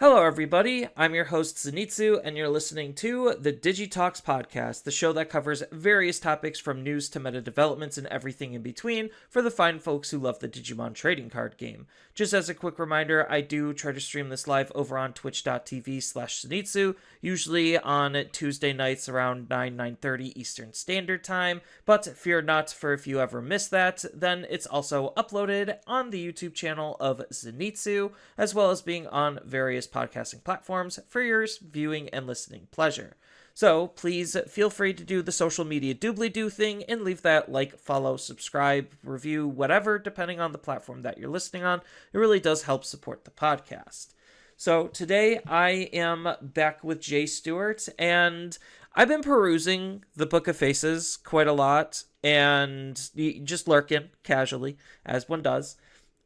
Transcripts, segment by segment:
Hello, everybody. I'm your host, Zenitsu, and you're listening to the Digi Talks podcast, the show that covers various topics from news to meta developments and everything in between for the fine folks who love the Digimon trading card game. Just as a quick reminder, I do try to stream this live over on twitch.tv/Zenitsu, usually on Tuesday nights around 9:30 Eastern Standard Time, but fear not, for if you ever miss that, then it's also uploaded on the YouTube channel of Zenitsu, as well as being on various podcasting platforms for your viewing and listening pleasure. So please feel free to do the social media doobly-doo thing and leave that like, follow, subscribe, review, whatever, depending on the platform that you're listening on. It really does help support the podcast. So today I am back with Jay Stewart, and I've been perusing the Book of Faces quite a lot and just lurking casually, as one does.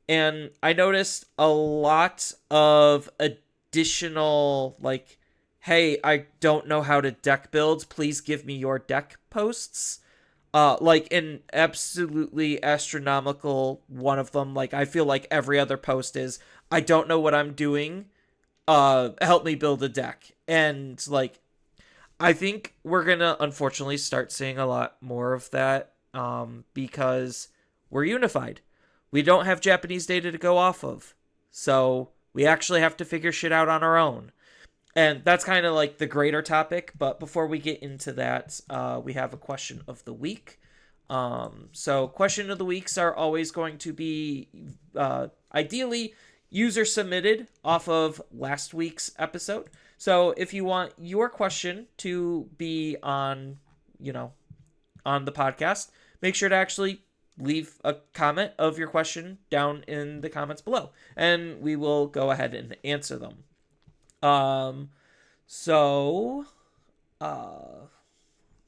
And I noticed a lot of additional, hey, I don't know how to deck build, please give me your deck posts. An absolutely astronomical one of them. I feel like every other post is, I don't know what I'm doing, help me build a deck. And, I think we're gonna, unfortunately, start seeing a lot more of that, because we're unified. We don't have Japanese data to go off of. So we actually have to figure shit out on our own. And that's kind of like the greater topic. But before we get into that, we have a question of the week. So question of the weeks are always going to be, ideally, user submitted off of last week's episode. So if you want your question to be on the podcast, make sure to actually leave a comment of your question down in the comments below, and we will go ahead and answer them.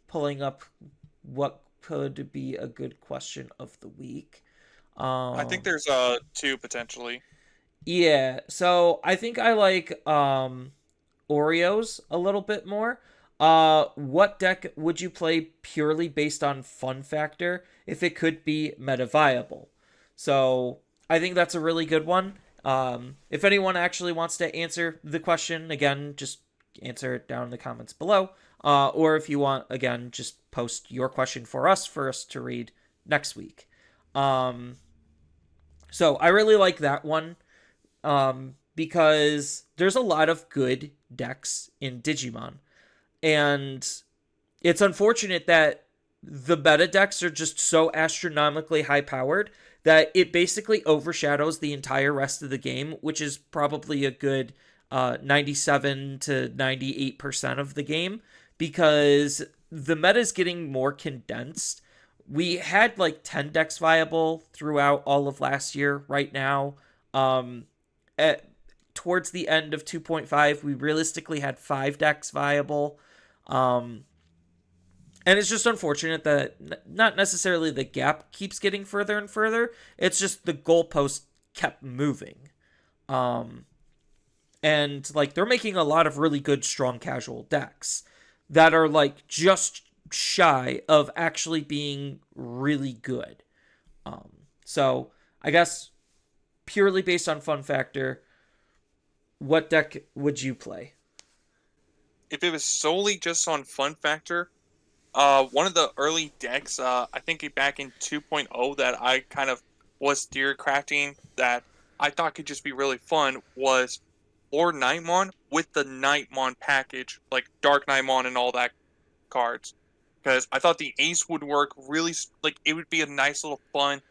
Pulling up what could be a good question of the week. I think there's two potentially. Yeah, so I think I like Oreos a little bit more. What deck would you play purely based on fun factor if it could be meta viable? So I think that's a really good one. If anyone actually wants to answer the question, again, just answer it down in the comments below. Or if you want, again, just post your question for us to read next week. So I really like that one. Because there's a lot of good decks in Digimon. And it's unfortunate that the meta decks are just so astronomically high powered that it basically overshadows the entire rest of the game, which is probably a good 97 to 98% of the game, because the meta is getting more condensed. We had 10 decks viable throughout all of last year. Right now, towards the end of 2.5, we realistically had 5 decks viable. And it's just unfortunate that not necessarily the gap keeps getting further and further. It's just the goalpost kept moving. And they're making a lot of really good strong casual decks that are just shy of actually being really good. So I guess purely based on fun factor, what deck would you play? If it was solely just on fun factor, one of the early decks, I think back in 2.0 that I kind of was steer crafting that I thought could just be really fun was Lord Nightmon with the Nightmon package, like Dark Nightmon and all that cards. Because I thought the Ace would work really, it would be a nice little fun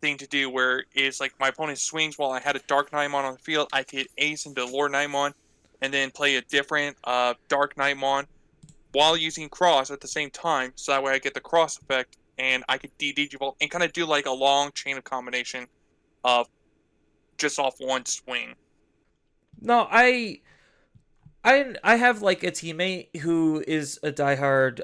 thing to do where it's my opponent swings while I had a Dark Nightmon on the field, I could Ace into Lord Nightmon and then play a different Dark Nightmon while using Cross at the same time, so that way I get the Cross effect and I could Digivolve and kind of do a long chain of combination of just off one swing. No, I have a teammate who is a diehard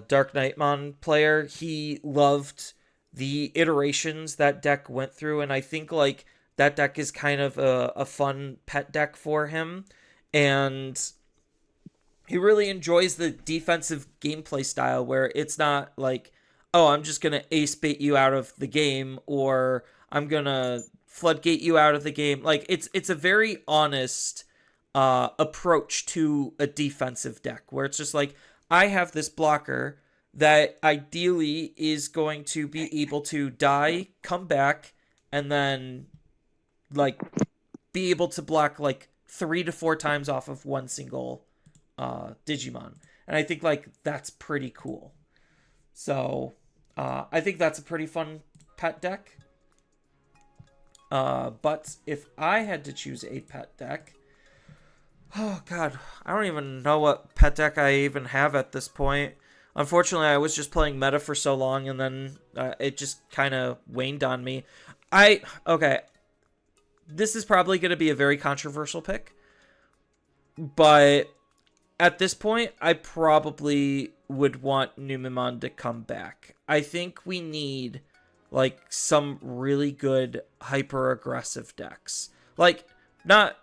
Dark Nightmon player. He loved the iterations that deck went through, and I think that deck is kind of a fun pet deck for him. And he really enjoys the defensive gameplay style where it's not oh, I'm just gonna ace bait you out of the game, or I'm gonna floodgate you out of the game. It's a very honest approach to a defensive deck, where it's just like, I have this blocker that ideally is going to be able to die, come back, and then like be able to block like 3 to 4 times off of one single Digimon. And I think like that's pretty cool. So I think that's a pretty fun pet deck. But if I had to choose a pet deck, oh god, I don't even know what pet deck I even have at this point. Unfortunately, I was just playing meta for so long, and then it just kind of waned on me. Okay, this is probably going to be a very controversial pick, but at this point, I probably would want Numan to come back. I think we need like some really good hyper aggressive decks. Like, not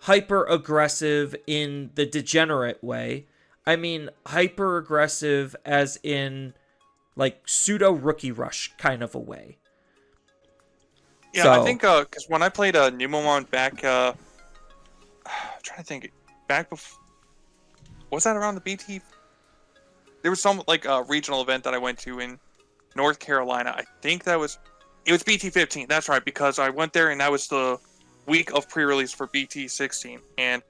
hyper aggressive in the degenerate way. I mean hyper aggressive as in like pseudo rookie rush kind of a way. Yeah, So, I think because when I played Numamon back, I'm trying to think, back before, was that around the BT? There was some like regional event that I went to in North Carolina. I think it was BT15. That's right, because I went there and that was the week of pre-release for BT16. And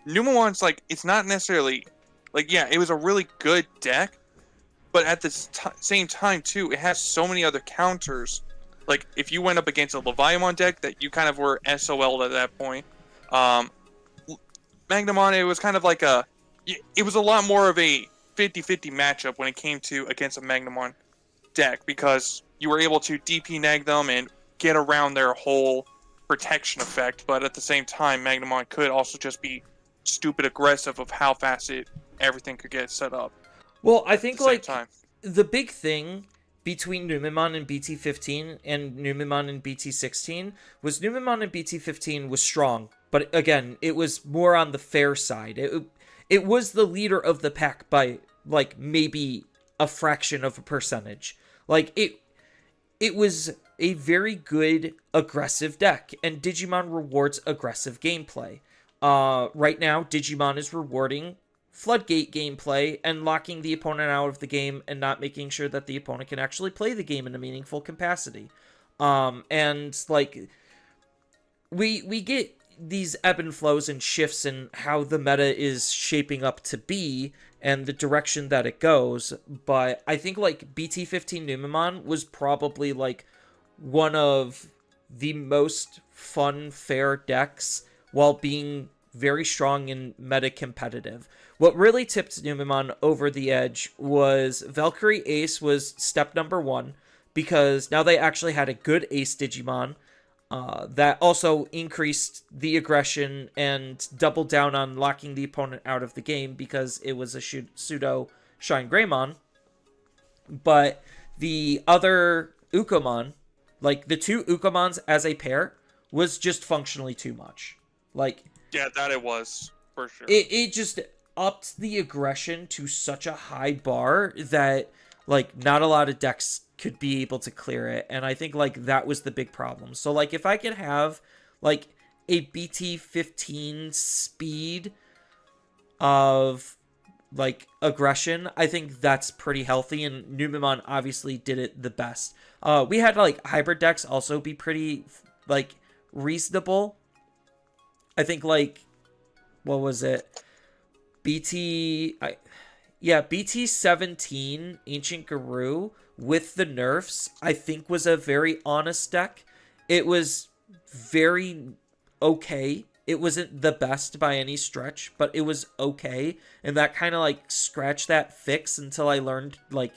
Numamon's like, it's not necessarily like, yeah, it was a really good deck, but at the same time too, it has so many other counters. Like, if you went up against a Leviathan deck that you kind of were SOL'd at that point, Magnamon, it was kind of like it was a lot more of a 50-50 matchup when it came to against a Magnamon deck, because you were able to DP neg them and get around their whole protection effect, but at the same time, Magnamon could also just be stupid aggressive of how fast everything could get set up. well, I think like the big thing between Numemon and BT15 and Numemon and BT16 was Numemon and BT15 was strong, but again, it was more on the fair side. It was the leader of the pack by like maybe a fraction of a percentage. Like it was a very good aggressive deck, and Digimon rewards aggressive gameplay. Right now, Digimon is rewarding floodgate gameplay and locking the opponent out of the game and not making sure that the opponent can actually play the game in a meaningful capacity. And like we get these ebb and flows and shifts in how the meta is shaping up to be and the direction that it goes, but I think like BT15 Numemon was probably like one of the most fun fair decks while being very strong in meta competitive. What really tipped Numemon over the edge was Valkyrie Ace was step number 1, because now they actually had a good Ace Digimon that also increased the aggression and doubled down on locking the opponent out of the game because it was a pseudo Shine Greymon. But the other Ukomon, like the two Ukomons as a pair, was just functionally too much. Like, yeah, that it was for sure. It just upped the aggression to such a high bar that like not a lot of decks could be able to clear it, and I think like that was the big problem. So like if I could have like a BT15 speed of like aggression, I think that's pretty healthy, and Numemon obviously did it the best. We had like hybrid decks also be pretty like reasonable. I think like, what was it? BT17 Ancient Guru with the nerfs, I think was a very honest deck. It was very okay. It wasn't the best by any stretch, but it was okay. And that kind of like scratched that fix until I learned like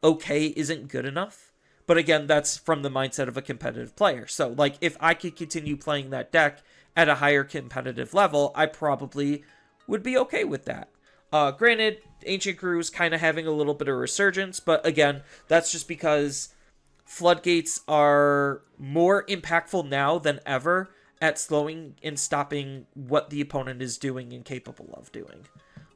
okay isn't good enough. But again, that's from the mindset of a competitive player. So like if I could continue playing that deck at a higher competitive level, I probably would be okay with that. Granted, Ancient Guru's kind of having a little bit of resurgence, but again, that's just because floodgates are more impactful now than ever at slowing and stopping what the opponent is doing and capable of doing.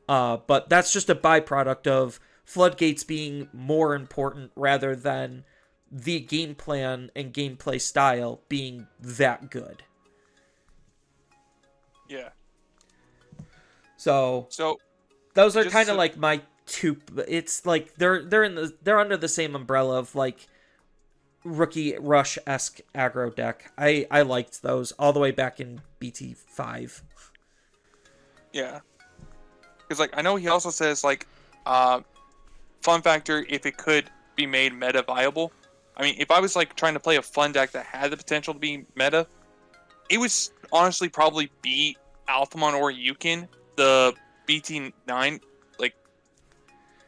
But that's just a byproduct of floodgates being more important rather than the game plan and gameplay style being that good. Yeah. So So those are just kind of to, like my two. It's like they're under the same umbrella of like Rookie Rush-esque aggro deck. I liked those all the way back in BT5. yeah, because like I know he also says like, uh, fun factor if it could be made meta viable. I mean, if I was like trying to play a fun deck that had the potential to be meta, it would honestly probably be Alphamon or Yukin, the BT9 like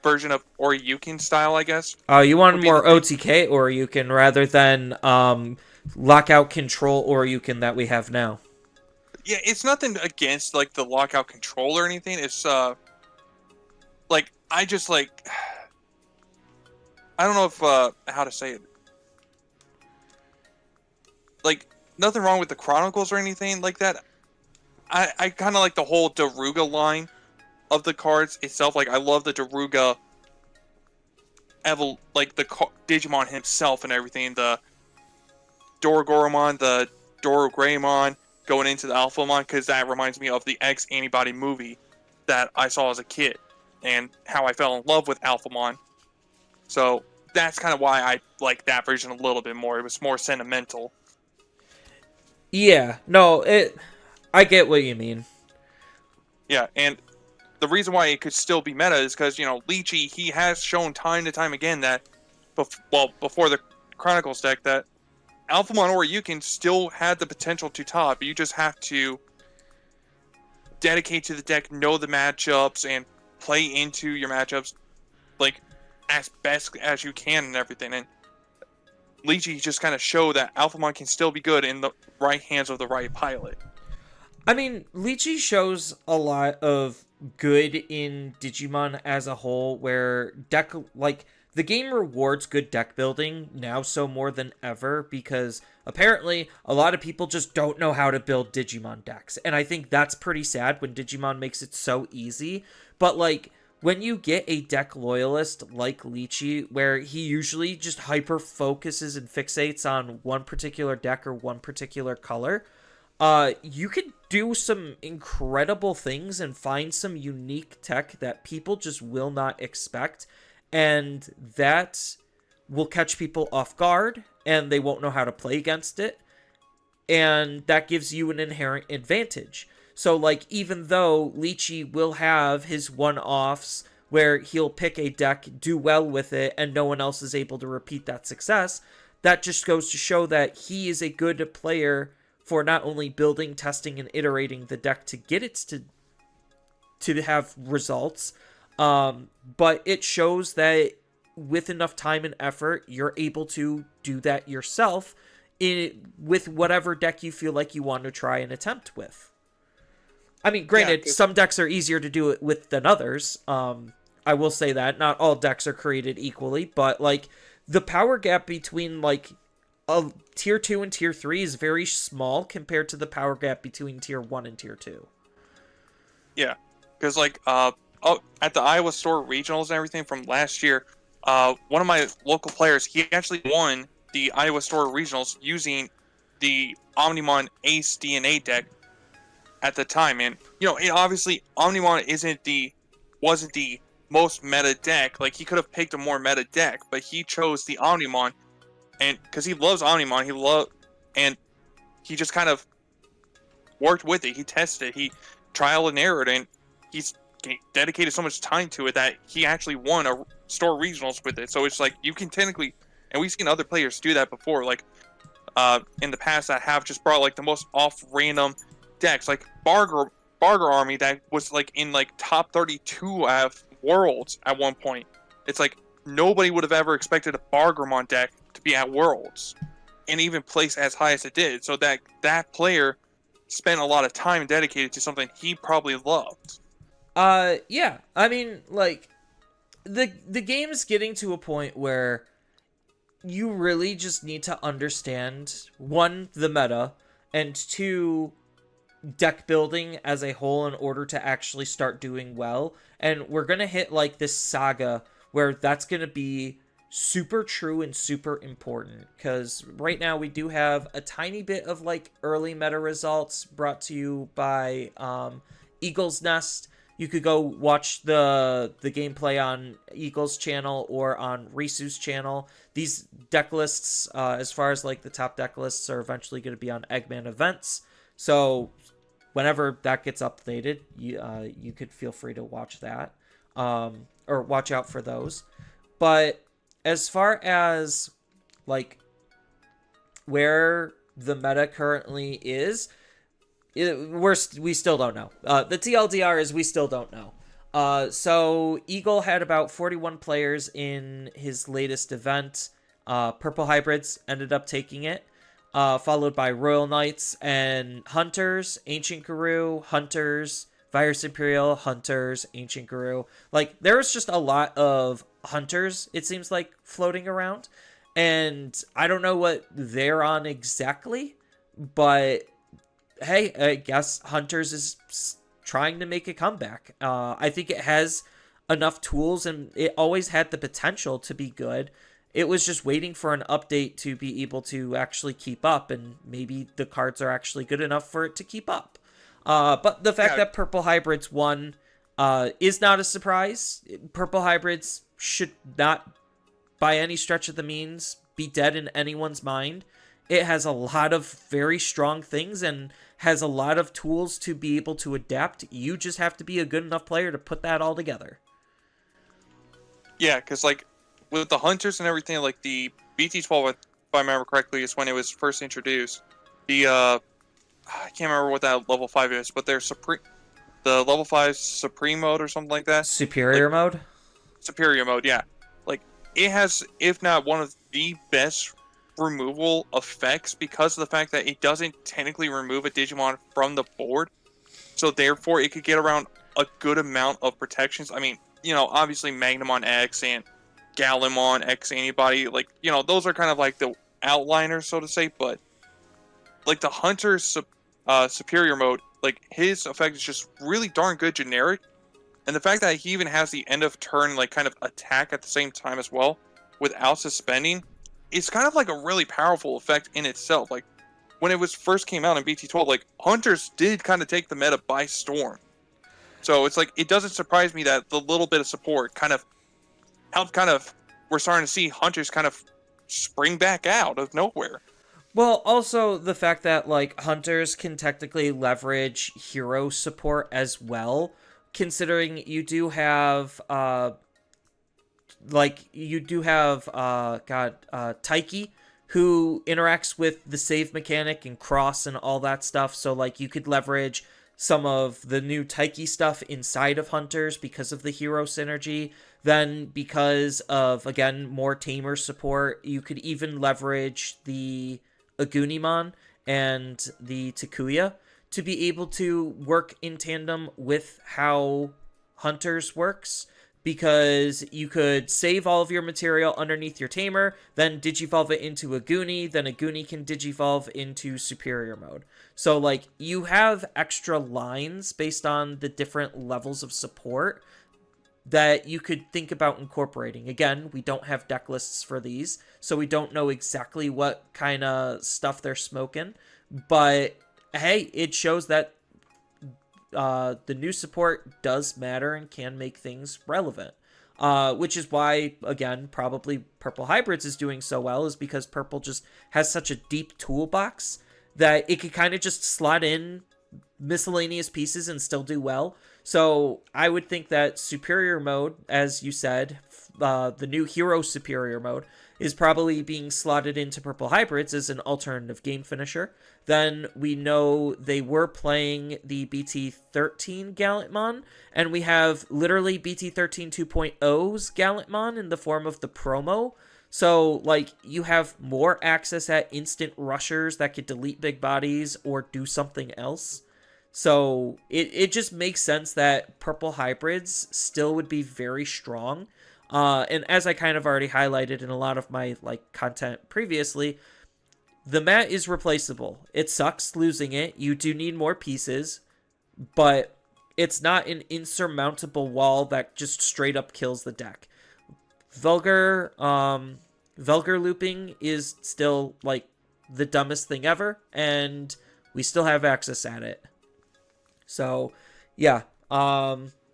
version of Oryukin style, I guess, Oh, you want would be the more thing. OTK Oryukin rather than lockout control Oryukin that we have now. Yeah, it's nothing against like the lockout control or anything. It's like I just like I don't know if how to say it. Like nothing wrong with the Chronicles or anything like that. I kind of like the whole Daruga line of the cards itself. Like I love the Daruga like the Digimon himself and everything. The Dorogoromon, the Dorogreymon going into the Alphamon, because that reminds me of the X Antibody movie that I saw as a kid and how I fell in love with Alphamon. So that's kind of why I like that version a little bit more. It was more sentimental. Yeah, no, I get what you mean. Yeah, and the reason why it could still be meta is because, you know, Lychee, he has shown time to time again that, before the Chronicles deck, that Alphamon or you can still had the potential to top. You just have to dedicate to the deck, know the matchups, and play into your matchups like as best as you can and everything. And Lychee just kind of show that Alphamon can still be good in the right hands of the right pilot. I mean, Lychee shows a lot of good in Digimon as a whole, where the game rewards good deck building now so more than ever, because apparently a lot of people just don't know how to build Digimon decks. And I think that's pretty sad when Digimon makes it so easy. But like when you get a deck loyalist like Lychee, where he usually just hyper focuses and fixates on one particular deck or one particular color, you could do some incredible things and find some unique tech that people just will not expect, and that will catch people off guard and they won't know how to play against it, and that gives you an inherent advantage. So like, even though Lychee will have his one-offs where he'll pick a deck, do well with it, and no one else is able to repeat that success, that just goes to show that he is a good player for not only building, testing, and iterating the deck to get it to have results, but it shows that with enough time and effort, you're able to do that yourself with whatever deck you feel like you want to try and attempt with. I mean, Yeah, granted, some decks are easier to do it with than others. I will say that not all decks are created equally, but like the power gap between like a tier 2 and tier 3 is very small compared to the power gap between tier 1 and tier 2. yeah, because like at the Iowa Store regionals and everything from last year, one of my local players, he actually won the Iowa Store regionals using the Omnimon Ace DNA deck at the time. And you know, obviously Omnimon wasn't the most meta deck. Like he could have picked a more meta deck, but he chose the Omnimon, and because he loves Omnimon, and he just kind of worked with it. He tested it. He trial and errored, and he's dedicated so much time to it that he actually won a store regionals with it. So it's like you can technically, and we've seen other players do that before, like in the past, that have just brought like the most off random decks, like Barger Army that was like in like top 32 of Worlds at one point. It's like nobody would have ever expected a Bargermon deck to be at Worlds and even place as high as it did. So that player spent a lot of time dedicated to something he probably loved. Yeah. I mean, like the game's getting to a point where you really just need to understand, one, the meta, and two, deck building as a whole in order to actually start doing well. And we're gonna hit like this saga where that's gonna be super true and super important, because right now we do have a tiny bit of like early meta results brought to you by Eagle's Nest. You could go watch the gameplay on Eagle's channel or on Risu's channel. These deck lists, as far as like the top deck lists, are eventually going to be on Eggman events. So whenever that gets updated, you could feel free to watch that, or watch out for those. But as far as like where the meta currently is, we still don't know. The TLDR is we still don't know. So Eagle had about 41 players in his latest event. Purple Hybrids ended up taking it, followed by Royal Knights and Hunters, Ancient Guru, Hunters, Virus Imperial, Hunters, Ancient Guru. Like, there was just a lot of Hunters, it seems like, floating around. And I don't know what they're on exactly, but hey, I guess Hunters is trying to make a comeback. I think it has enough tools, and it always had the potential to be good. It was just waiting for an update to be able to actually keep up, and maybe the cards are actually good enough for it to keep up. But the fact that Purple Hybrids won is not a surprise. Purple Hybrids should not, by any stretch of the means, be dead in anyone's mind. It has a lot of very strong things and has a lot of tools to be able to adapt. You just have to be a good enough player to put that all together. Yeah, because like with the Hunters and everything, like the BT12, if I remember correctly, is when it was first introduced. The I can't remember what that level 5 is, but they're the level 5 Supreme mode or something like that. Superior mode? Superior mode, yeah. Like, it has, if not one of the best removal effects, because of the fact that it doesn't technically remove a Digimon from the board. So therefore, it could get around a good amount of protections. I mean, obviously Magnamon X and Gallimon X Antibody, like, those are kind of like the outliners, so to say, but like the Hunter's Superior mode, like his effect is just really darn good generic, and the fact that he even has the end of turn like kind of attack at the same time as well without suspending, it's kind of like a really powerful effect in itself. Like when it was first came out in BT12, like Hunters did kind of take the meta by storm. So it's like it doesn't surprise me that the little bit of support kind of helped we're starting to see Hunters kind of spring back out of nowhere. Well, also the fact that like Hunters can technically leverage hero support as well, considering you do have Taiki, who interacts with the save mechanic and cross and all that stuff. So like you could leverage some of the new Taiki stuff inside of Hunters because of the hero synergy. Then because of, again, more tamer support, you could even leverage the Agunimon and the Takuya to be able to work in tandem with how Hunters works, because you could save all of your material underneath your tamer, then digivolve it into a Goonie, then a Goonie can digivolve into superior mode. So like you have extra lines based on the different levels of support that you could think about incorporating. Again, we don't have deck lists for these, so we don't know exactly what kind of stuff they're smoking, but hey, it shows that the new support does matter and can make things relevant. Which is why, again, probably Purple Hybrids is doing so well, is because Purple just has such a deep toolbox that it could kind of just slot in miscellaneous pieces and still do well. So I would think that Superior Mode, as you said, the new Hero Superior Mode, is probably being slotted into Purple Hybrids as an alternative game finisher. Then we know they were playing the BT13 Gallantmon, and we have literally BT13 2.0's Gallantmon in the form of the promo. So, like, you have more access at instant rushers that could delete big bodies or do something else. So, it just makes sense that Purple Hybrids still would be very strong. And as I kind of already highlighted in a lot of my content previously, the mat is replaceable. It sucks losing it. You do need more pieces, but it's not an insurmountable wall that just straight up kills the deck. Vulgar looping is still like the dumbest thing ever, and we still have access at it. So, yeah,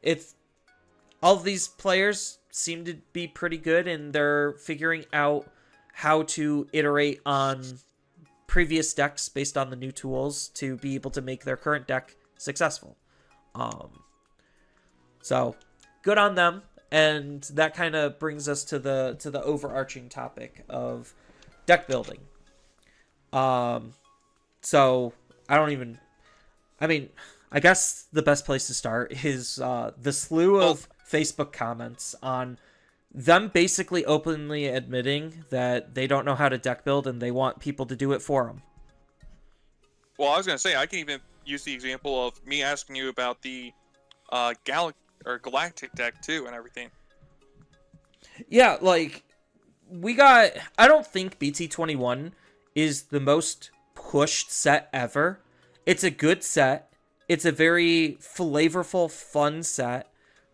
it's all of these players seem to be pretty good, and they're figuring out how to iterate on previous decks based on the new tools to be able to make their current deck successful. So good on them, and that kind of brings us to the overarching topic of deck building. So I mean, I guess the best place to start is the slew of Facebook comments on them basically openly admitting that they don't know how to deck build and they want people to do it for them. Well, I was going to say, I can even use the example of me asking you about the Galactic deck, too, and everything. Yeah, like, I don't think BT21 is the most pushed set ever. It's a good set. It's a very flavorful, fun set.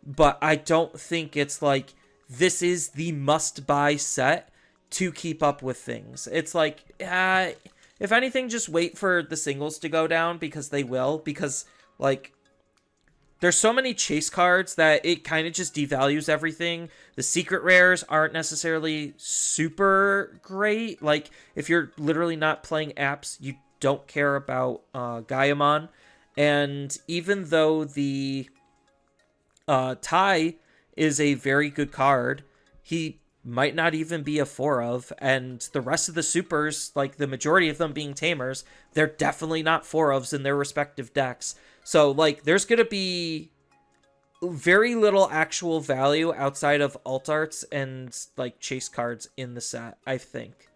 But I don't think it's like, this is the must-buy set to keep up with things. It's like, if anything, just wait for the singles to go down, because they will. Because, like, there's so many chase cards that it kind of just devalues everything. The secret rares aren't necessarily super great. Like, if you're literally not playing apps, you don't care about Gaiamon. And even though the Tai is a very good card, he might not even be a 4 of, and the rest of the supers, like the majority of them being tamers, they're definitely not 4 ofs in their respective decks. So, like, there's going to be very little actual value outside of alt arts and, like, chase cards in the set, I think.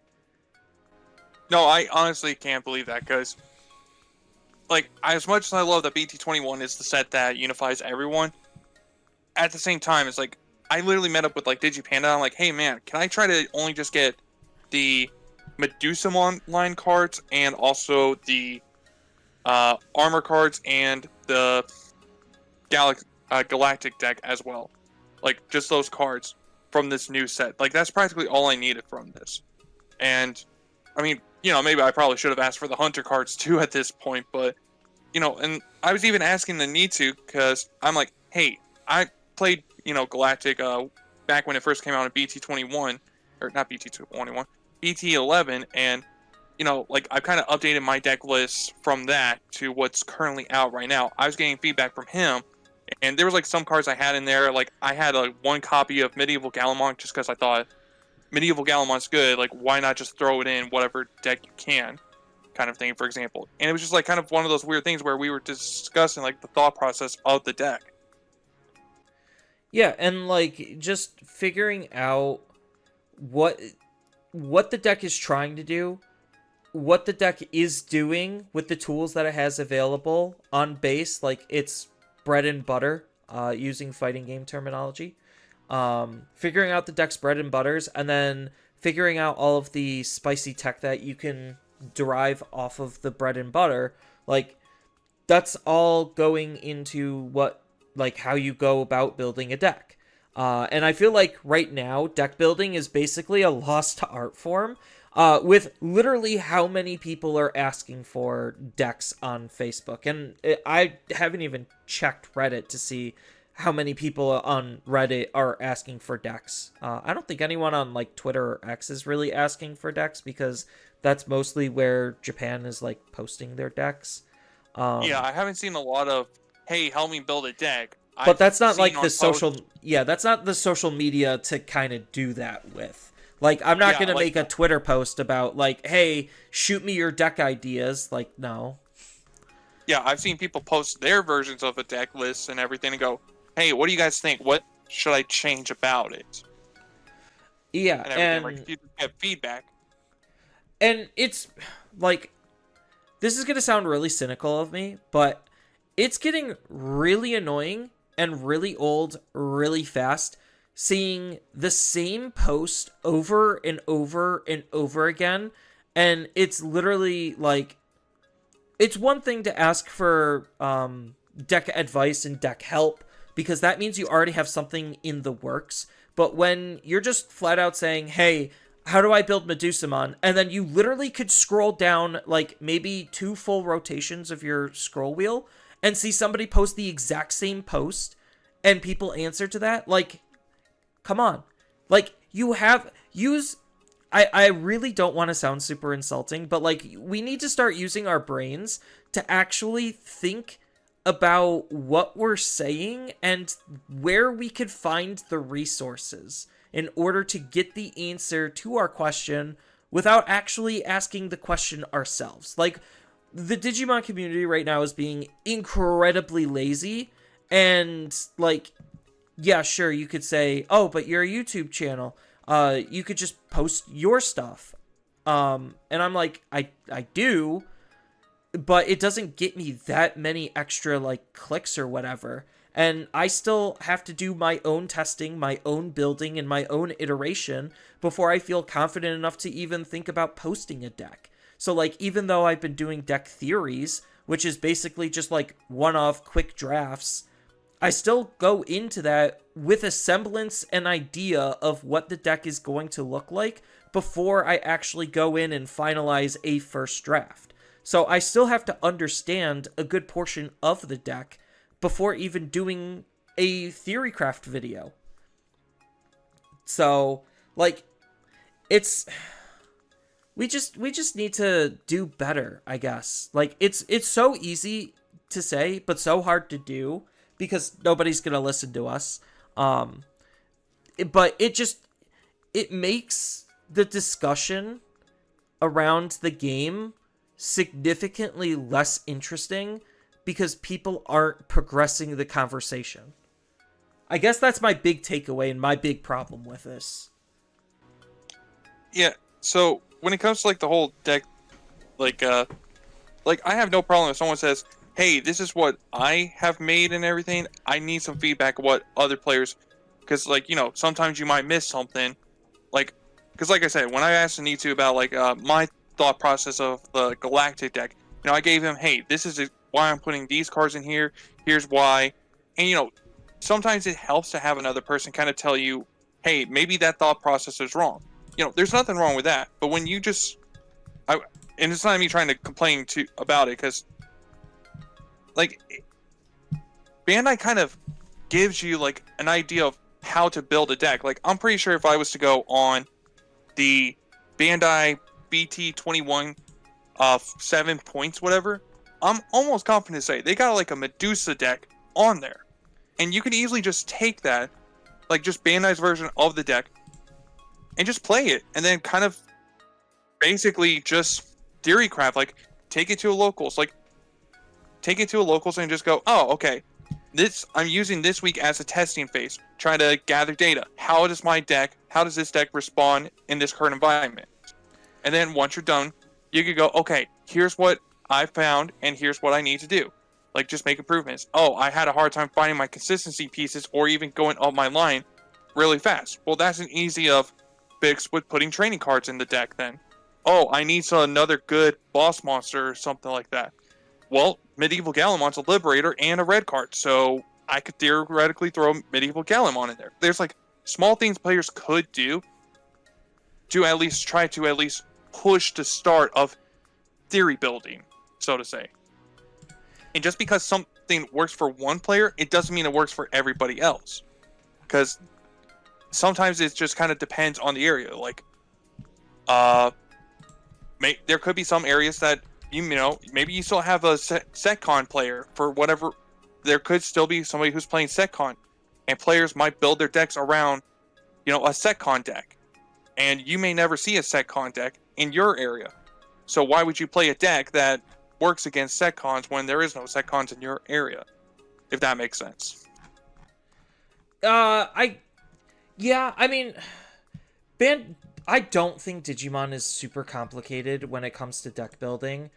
No, I honestly can't believe that, because, like, as much as I love that BT21 is the set that unifies everyone, at the same time, it's like, I literally met up with, like, Digipanda. I'm like, hey, man, can I try to only just get the Medusamon line cards and also the armor cards and the Galactic deck as well? Like, just those cards from this new set. Like, that's practically all I needed from this. And, I mean, you know, maybe I probably should have asked for the Hunter cards, too, at this point. But, you know, and I was even asking the need to, because I'm like, hey, I played, you know, Galactic back when it first came out in BT21, or not BT21, BT11, and, you know, like, I've kind of updated my deck list from that to what's currently out right now. I was getting feedback from him, and there was, like, some cards I had in there. Like, I had, one copy of Medieval Galamon just because I thought Medieval Galamon's good. Like, why not just throw it in whatever deck you can, kind of thing, for example. And it was just, like, kind of one of those weird things where we were discussing, like, the thought process of the deck. Yeah, and, like, just figuring out what the deck is trying to do, what the deck is doing with the tools that it has available on base, like its bread and butter, using fighting game terminology. Figuring out the deck's bread and butters, and then figuring out all of the spicy tech that you can derive off of the bread and butter. Like, that's all going into how you go about building a deck. And I feel like right now, deck building is basically a lost art form, with literally how many people are asking for decks on Facebook. And I haven't even checked Reddit to see how many people on Reddit are asking for decks. I don't think anyone on, like, Twitter or X is really asking for decks, because that's mostly where Japan is, like, posting their decks. Yeah, I haven't seen a lot of, hey, help me build a deck. But that's not like the social... Yeah, that's not the social media to kind of do that with. Like, I'm not going to make a Twitter post about, like, hey, shoot me your deck ideas. Like, no. Yeah, I've seen people post their versions of a deck list and everything and go, hey, what do you guys think? What should I change about it? Yeah, and like, if you get feedback. And it's, like, this is going to sound really cynical of me, but it's getting really annoying and really old really fast seeing the same post over and over and over again. And it's literally, like, it's one thing to ask for deck advice and deck help, because that means you already have something in the works. But when you're just flat out saying, hey, how do I build Medusumon? And then you literally could scroll down like maybe 2 full rotations of your scroll wheel and see somebody post the exact same post and people answer to that. Like, come on. Like, you have use I really don't want to sound super insulting, but like we need to start using our brains to actually think about what we're saying and where we could find the resources in order to get the answer to our question without actually asking the question ourselves. Like, the Digimon community right now is being incredibly lazy, and like, yeah, sure, you could say, oh, but you're a YouTube channel. You could just post your stuff. And I'm like, I do, but it doesn't get me that many extra like clicks or whatever. And I still have to do my own testing, my own building, and my own iteration before I feel confident enough to even think about posting a deck. So like, even though I've been doing deck theories, which is basically just like one-off quick drafts, I still go into that with a semblance and idea of what the deck is going to look like before I actually go in and finalize a first draft. So I still have to understand a good portion of the deck before even doing a theorycraft video. So, like, it's we just need to do better, I guess. Like, it's so easy to say but so hard to do because nobody's going to listen to us. But it makes the discussion around the game significantly less interesting because people aren't progressing the conversation. I guess that's my big takeaway and my big problem with this. Yeah, so when it comes to like the whole deck, like I have no problem if someone says, hey, this is what I have made and everything. I need some feedback of what other players, because like, you know, sometimes you might miss something. Like, because like I said, when I asked Anitsu about like my thought process of the Galactic deck, you know, I gave him, hey, this is why I'm putting these cards in here. Here's why. And, you know, sometimes it helps to have another person kind of tell you, hey, maybe that thought process is wrong. You know, there's nothing wrong with that. But when you just, and it's not me trying to complain about it, because like Bandai kind of gives you like an idea of how to build a deck. Like, I'm pretty sure if I was to go on the Bandai BT21 7 points, whatever, I'm almost confident to say they got like a Medusa deck on there. And you can easily just take that, like just Bandai's version of the deck, and just play it. And then kind of basically just theorycraft, like take it to a locals, and just go, oh, okay, this I'm using this week as a testing phase, trying to gather data. How does this deck respond in this current environment? And then once you're done, you could go, okay, here's what I found, and here's what I need to do. Like, just make improvements. Oh, I had a hard time finding my consistency pieces or even going up my line really fast. Well, that's an easy fix with putting training cards in the deck then. Oh, I need another good boss monster or something like that. Well, Medieval Galamon's a Liberator and a red card, so I could theoretically throw Medieval Galamon in there. There's like small things players could do to at least try to at least push the start of theory building, so to say. And just because something works for one player, it doesn't mean it works for everybody else. Because sometimes it just kind of depends on the area. Like, there could be some areas that, you know, maybe you still have a Setcon player for whatever. There could still be somebody who's playing Setcon, and players might build their decks around, you know, a Setcon deck. And you may never see a Setcon deck in your area. So why would you play a deck that works against Setcons when there is no Setcons in your area? If that makes sense. I mean, I don't think Digimon is super complicated when it comes to deck building.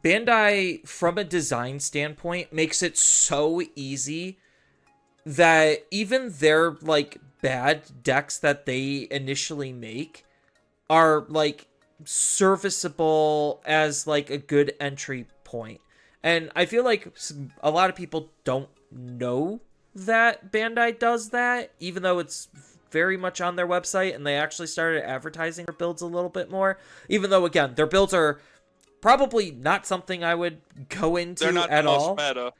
Bandai, from a design standpoint, makes it so easy that even their, like, bad decks that they initially make are, like, serviceable as, like, a good entry point. And I feel like a lot of people don't know that Bandai does that, even though it's very much on their website, and they actually started advertising their builds a little bit more. Even though, again, their builds are probably not something I would go into They're not at the most all. meta.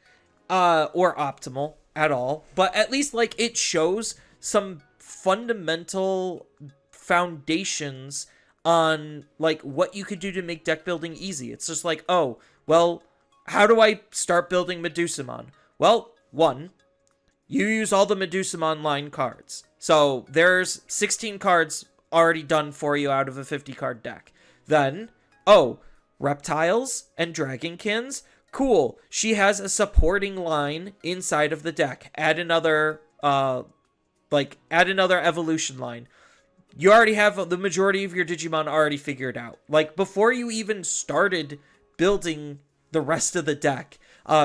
Or optimal at all. But at least, like, it shows some fundamental foundations on, like, what you could do to make deck building easy. It's just like, oh, well, how do I start building Medusumon? Well, one, you use all the Medusumon line cards. So there's 16 cards already done for you out of a 50 card deck. Then, oh, reptiles and dragonkins. Cool. She has a supporting line inside of the deck. Add another evolution line. You already have the majority of your Digimon already figured out. Like, before you even started building the rest of the deck,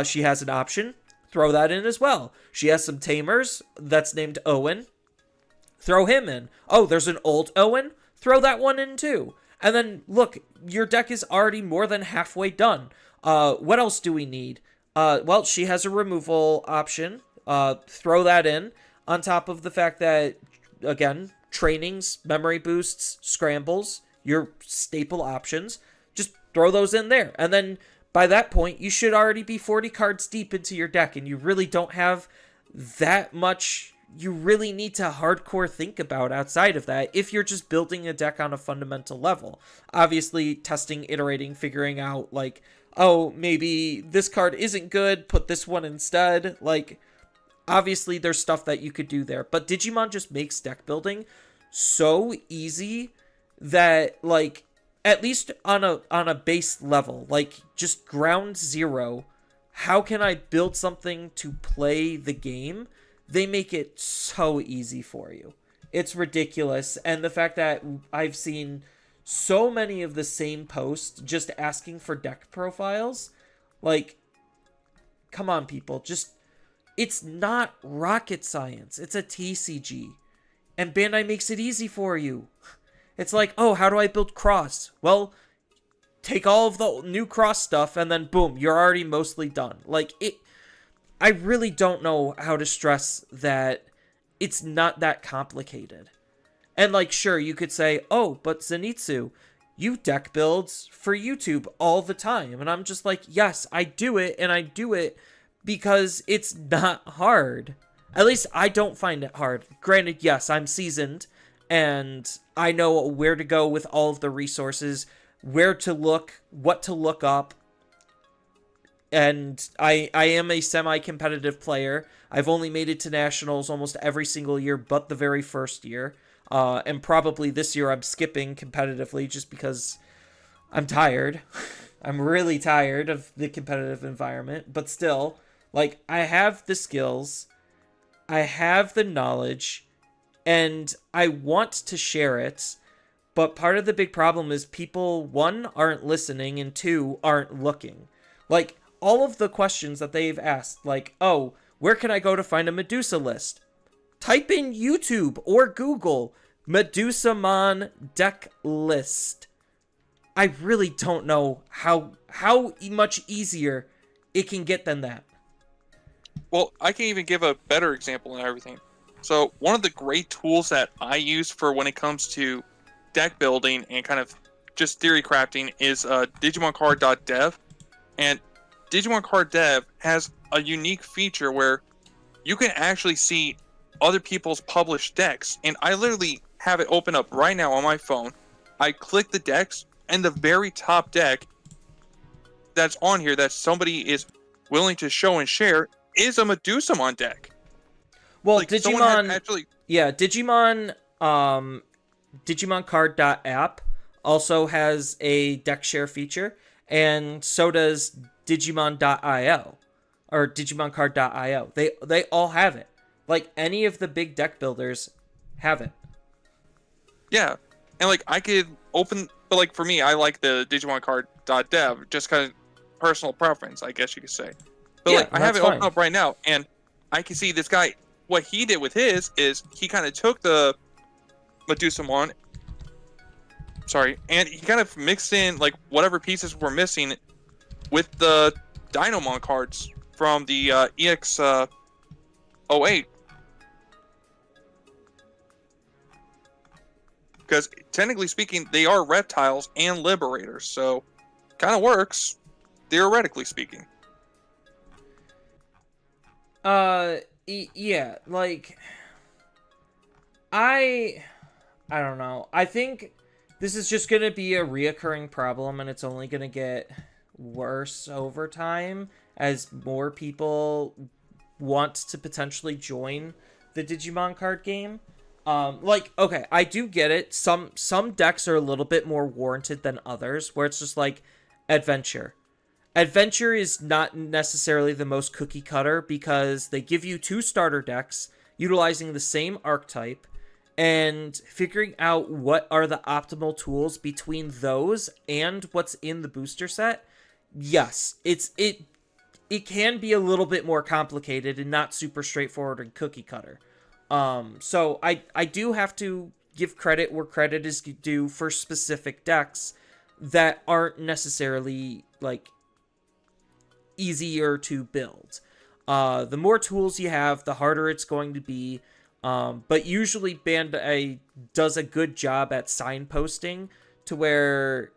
she has an option. Throw that in as well. She has some tamers that's named Owen. Throw him in. Oh, there's an old Owen. Throw that one in too. And then, look, your deck is already more than halfway done. What else do we need? Well, she has a removal option. Throw that in. On top of the fact that, again, trainings, memory boosts, scrambles, your staple options. Just throw those in there. And then, by that point, you should already be 40 cards deep into your deck, and you really don't have that much you really need to hardcore think about outside of that if you're just building a deck on a fundamental level. Obviously, testing, iterating, figuring out, like, oh, maybe this card isn't good, put this one instead. Like, obviously, there's stuff that you could do there. But Digimon just makes deck building so easy that, like, at least on a base level, like, just ground zero, how can I build something to play the game? They make it so easy for you. It's ridiculous. And the fact that I've seen so many of the same posts just asking for deck profiles, like, come on, people. Just, it's not rocket science. It's a TCG. And Bandai makes it easy for you. It's like, oh, how do I build Cross? Well, take all of the new Cross stuff and then boom, you're already mostly done. Like, I really don't know how to stress that it's not that complicated. And, like, sure, you could say, oh, but Zenitsu, you deck builds for YouTube all the time. And I'm just like, yes, I do it, and I do it because it's not hard. At least I don't find it hard. Granted, yes, I'm seasoned, and I know where to go with all of the resources, where to look, what to look up. And I am a semi-competitive player. I've only made it to nationals almost every single year but the very first year. And probably this year I'm skipping competitively just because I'm tired. I'm really tired of the competitive environment. But still, like, I have the skills. I have the knowledge. And I want to share it. But part of the big problem is people, one, aren't listening, and two, aren't looking. Like, all of the questions that they've asked, like, oh, where can I go to find a Medusa list? Type in YouTube or Google Medusumon deck list. I really don't know how much easier it can get than that. Well, I can even give a better example and everything. So one of the great tools that I use for when it comes to deck building and kind of just theory crafting is DigimonCard.dev. And Digimon Card Dev has a unique feature where you can actually see other people's published decks. And I literally have it open up right now on my phone. I click the decks, and the very top deck that's on here that somebody is willing to show and share is a Medusumon deck. Well, like, Digimon, actually, Digimon, DigimonCard.app also has a deck share feature, and so does Digimon.io or DigimonCard.io. They all have it. Like, any of the big deck builders have it. Yeah, and like I could open, but like for me, I like the DigimonCard.dev just kind of personal preference, I guess you could say. But Yeah, like I have that's it open fine. up right now, and I can see this guy. What he did with his is he kind of took the Medusumon, and he kind of mixed in like whatever pieces were missing with the Dynamon cards from the EX 08. because technically speaking, they are reptiles and liberators, so kind of works, theoretically speaking. Yeah, like I don't know. I think this is just going to be a reoccurring problem, and it's only going to get worse over time as more people want to potentially join the Digimon card game. Like, okay, I do get it. Some decks are a little bit more warranted than others, where it's just like adventure. Adventure is not necessarily the most cookie cutter because they give you 2 starter decks utilizing the same archetype, and figuring out what are the optimal tools between those and what's in the booster set. Yes, it can be a little bit more complicated and not super straightforward and cookie cutter. So I do have to give credit where credit is due for specific decks that aren't necessarily like easier to build. The more tools you have, the harder it's going to be. But usually Bandai does a good job at signposting to where,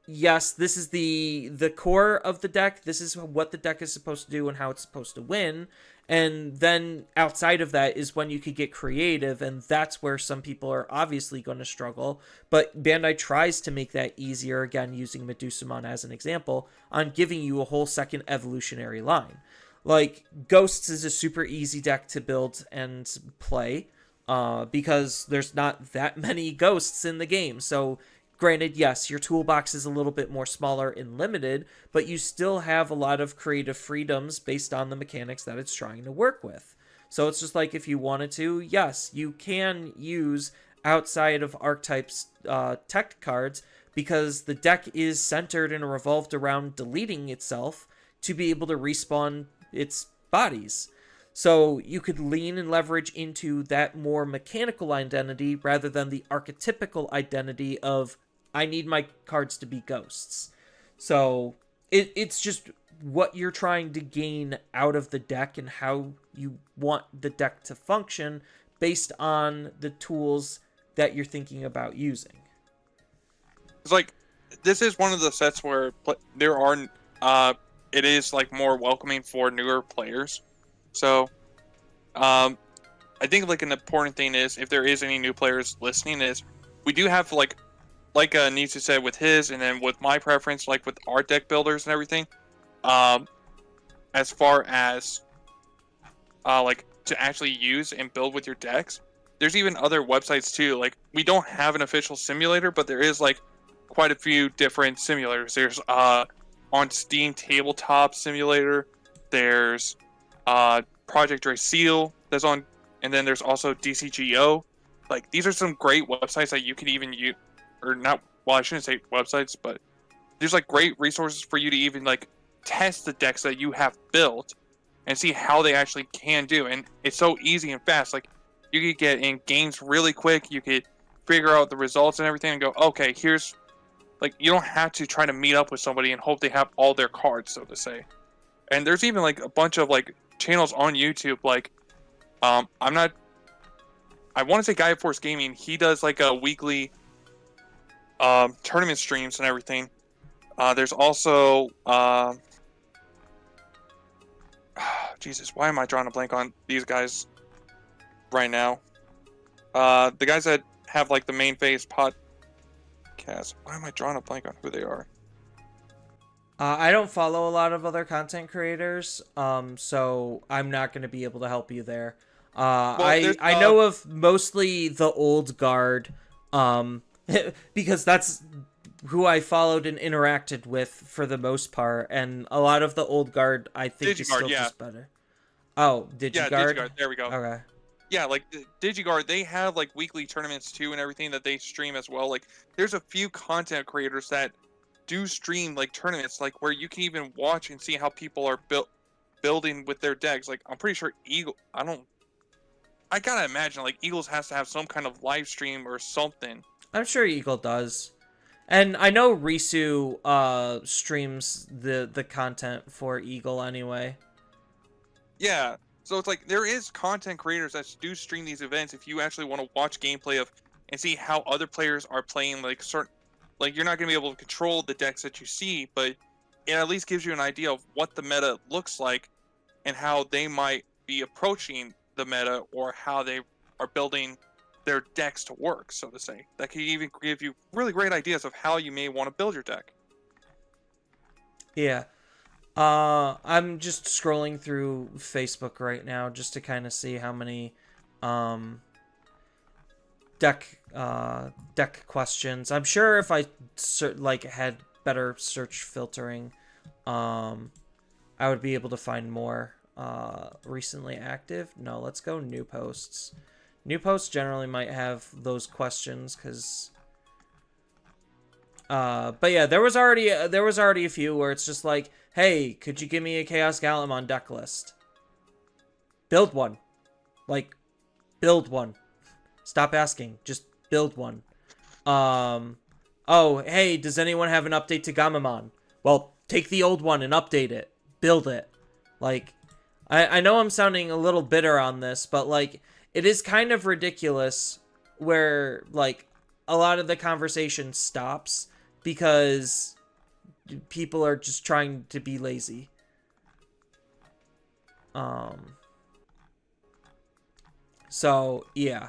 yes, this is the core of the deck. This is what the deck is supposed to do and how it's supposed to win. And then outside of that is when you could get creative, and that's where some people are obviously going to struggle. But Bandai tries to make that easier, again, using Medusamon as an example, on giving you a whole second evolutionary line. Like, Ghosts is a super easy deck to build and play, because there's not that many ghosts in the game. So, granted, yes, your toolbox is a little bit more smaller and limited, but you still have a lot of creative freedoms based on the mechanics that it's trying to work with. So it's just like, if you wanted to, yes, you can use outside of archetypes tech cards, because the deck is centered and revolved around deleting itself to be able to respawn its bodies. So you could lean and leverage into that more mechanical identity rather than the archetypical identity of, I need my cards to be ghosts. So it's just what you're trying to gain out of the deck and how you want the deck to function based on the tools that you're thinking about using. It's like, this is one of the sets where there are it is like more welcoming for newer players. So, I think like an important thing is, if there is any new players listening, is we do have like Nietzsche said with his, and then with my preference, like with our deck builders and everything. As far as like to actually use and build with your decks, there's even other websites too. Like, we don't have an official simulator, but there is like quite a few different simulators. There's on Steam Tabletop Simulator. There's Project Ray Seal that's on, and then there's also DCGO. Like, these are some great websites that you can even use, or not. Well, I shouldn't say websites, but there's like great resources for you to even like test the decks that you have built and see how they actually can do. And it's so easy and fast. Like, you could get in games really quick. You could figure out the results and everything and go, okay, here's, like, you don't have to try to meet up with somebody and hope they have all their cards, so to say. And there's even like a bunch of like channels on YouTube. Like, I want to say Gaia Force Gaming. He does like a weekly tournament streams and everything. There's also Jesus, why am I drawing a blank on these guys right now? The guys that have like the main phase podcast. Why am I drawing a blank on who they are? I don't follow a lot of other content creators, so I'm not going to be able to help you there. I know of mostly the old guard, because that's who I followed and interacted with for the most part, and a lot of the old guard I think is still just better. Oh, Digiguard? Yeah, Digiguard, there we go. Okay. Yeah, like Digiguard, they have like weekly tournaments too and everything that they stream as well. Like, there's a few content creators that do stream like tournaments, like where you can even watch and see how people are building with their decks. Like, I'm pretty sure I gotta imagine like Eagles has to have some kind of live stream or something. I'm sure Eagle does. And I know Risu streams the content for Eagle anyway. Yeah, so it's like there is content creators that do stream these events if you actually want to watch gameplay of and see how other players are playing. Like you're not going to be able to control the decks that you see, but it at least gives you an idea of what the meta looks like and how they might be approaching the meta, or how they are building their decks to work, so to say. That can even give you really great ideas of how you may want to build your deck. Yeah. I'm just scrolling through Facebook right now just to kind of see how many deck questions. I'm sure if I had better search filtering, I would be able to find more. Recently active. No, let's go new posts. New posts generally might have those questions because. But yeah, there was already a few where it's just like, hey, could you give me a Chaos Galamon deck list? Build one. Like, build one. Stop asking. Just build one. Oh, hey, does anyone have an update to Gamamon? Well, take the old one and update it. Build it. Like, I know I'm sounding a little bitter on this, but, like, it is kind of ridiculous where, like, a lot of the conversation stops because people are just trying to be lazy. So, yeah.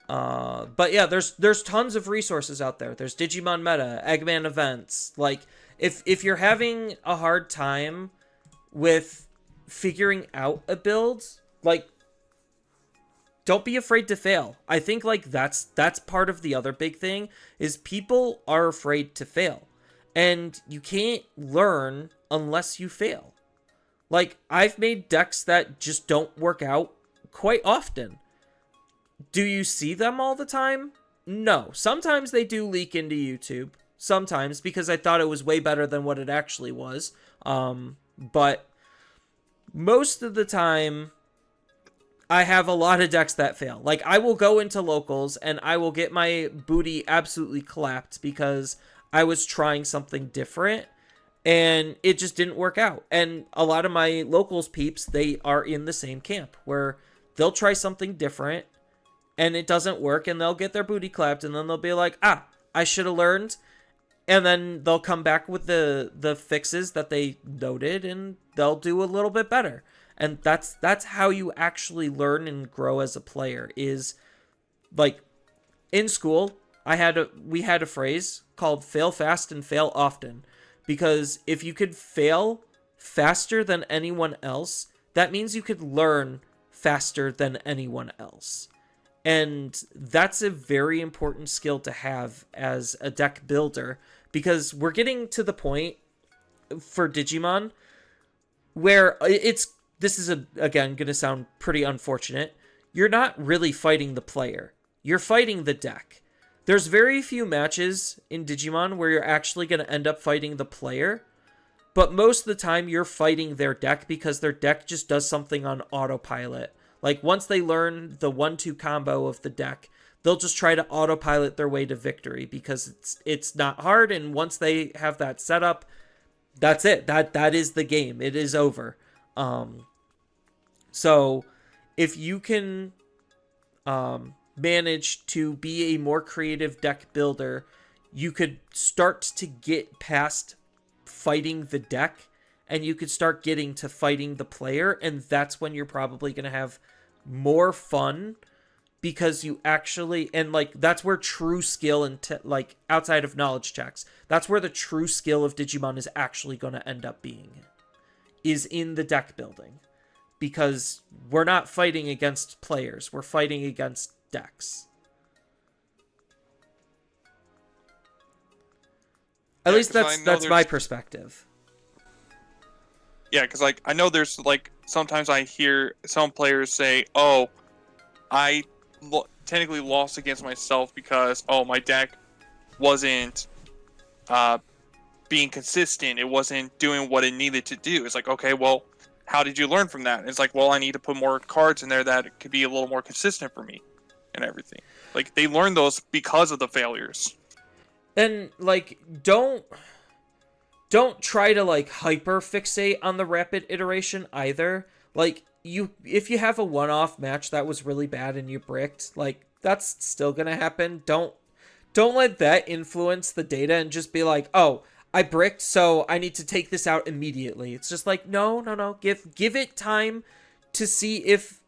But yeah, there's tons of resources out there. There's Digimon Meta, Eggman events. Like, if you're having a hard time with figuring out a build, like, don't be afraid to fail. I think, like, that's part of the other big thing is people are afraid to fail. And you can't learn unless you fail. Like, I've made decks that just don't work out quite often. Do you see them all the time? No. Sometimes they do leak into YouTube. Sometimes, because I thought it was way better than what it actually was. But most of the time, I have a lot of decks that fail. Like, I will go into locals and I will get my booty absolutely clapped because I was trying something different and it just didn't work out. And a lot of my locals peeps, they are in the same camp where they'll try something different and it doesn't work and they'll get their booty clapped and then they'll be like, I should have learned. And then they'll come back with the fixes that they noted and they'll do a little bit better. And that's how you actually learn and grow as a player is, like, in school, we had a phrase called fail fast and fail often. Because if you could fail faster than anyone else, that means you could learn faster than anyone else. And that's a very important skill to have as a deck builder, because we're getting to the point for Digimon where this is again going to sound pretty unfortunate. You're not really fighting the player. You're fighting the deck. There's very few matches in Digimon where you're actually going to end up fighting the player, but most of the time you're fighting their deck because their deck just does something on autopilot. Like, once they learn the 1-2 combo of the deck, they'll just try to autopilot their way to victory because it's not hard, and once they have that set up, that's it. That is the game. It is over. So if you can manage to be a more creative deck builder, you could start to get past fighting the deck and you could start getting to fighting the player, and that's when you're probably going to have more fun because you actually, and like, that's where true skill and like, outside of knowledge checks, that's where the true skill of Digimon is actually going to end up being, is in the deck building, because we're not fighting against players, we're fighting against decks. At least that's my perspective. Yeah, because, like, I know there's, like, sometimes I hear some players say, oh, I technically lost against myself because, my deck wasn't being consistent. It wasn't doing what it needed to do. It's like, okay, well, how did you learn from that? And it's like, well, I need to put more cards in there that could be a little more consistent for me and everything. Like, they learn those because of the failures. And, like, don't try to, like, hyperfixate on the rapid iteration either. Like, if you have a one-off match that was really bad and you bricked, like, that's still gonna happen. Don't let that influence the data and just be like, oh, I bricked, so I need to take this out immediately. It's just like, no. Give it time to see if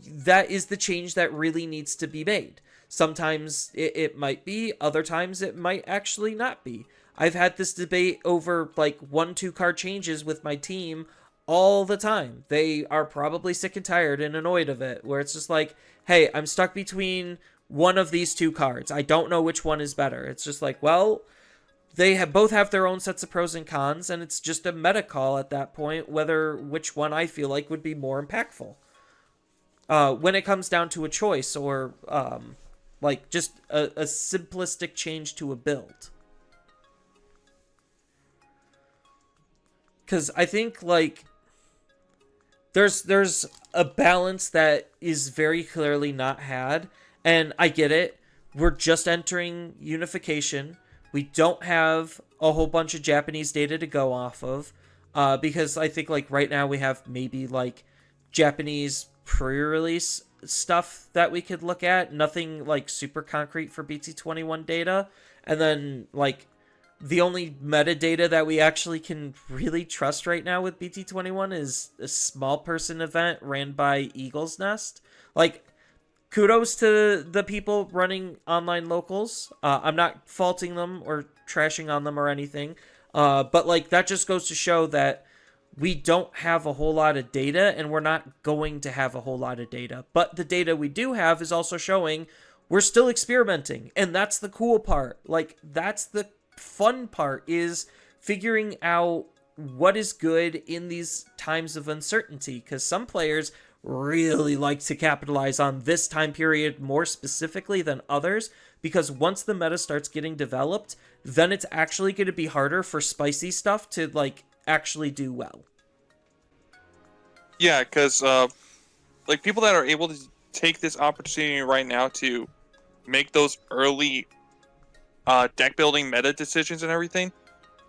that is the change that really needs to be made. Sometimes it might be, other times it might actually not be. I've had this debate over like 1-2 card changes with my team all the time. They are probably sick and tired and annoyed of it, where it's just like, hey, I'm stuck between one of these 2 cards. I don't know which one is better. It's just like, well, they both have their own sets of pros and cons, and it's just a meta call at that point whether which one I feel like would be more impactful. When it comes down to a choice or like just a simplistic change to a build. Because I think like there's a balance that is very clearly not had, and I get it. We're just entering unification. We don't have a whole bunch of Japanese data to go off of, because I think like right now we have maybe like Japanese pre-release stuff that we could look at. Nothing like super concrete for BT21 data, and then like the only metadata that we actually can really trust right now with BT21 is a small person event ran by Eagle's Nest. Like, kudos to the people running online locals. I'm not faulting them or trashing on them or anything. But like that just goes to show that we don't have a whole lot of data, and we're not going to have a whole lot of data. But the data we do have is also showing we're still experimenting, and that's the cool part. Like, that's the fun part, is figuring out what is good in these times of uncertainty, because some players really like to capitalize on this time period more specifically than others, because once the meta starts getting developed, then it's actually going to be harder for spicy stuff to like actually do well. Yeah, because like people that are able to take this opportunity right now to make those early deck building meta decisions and everything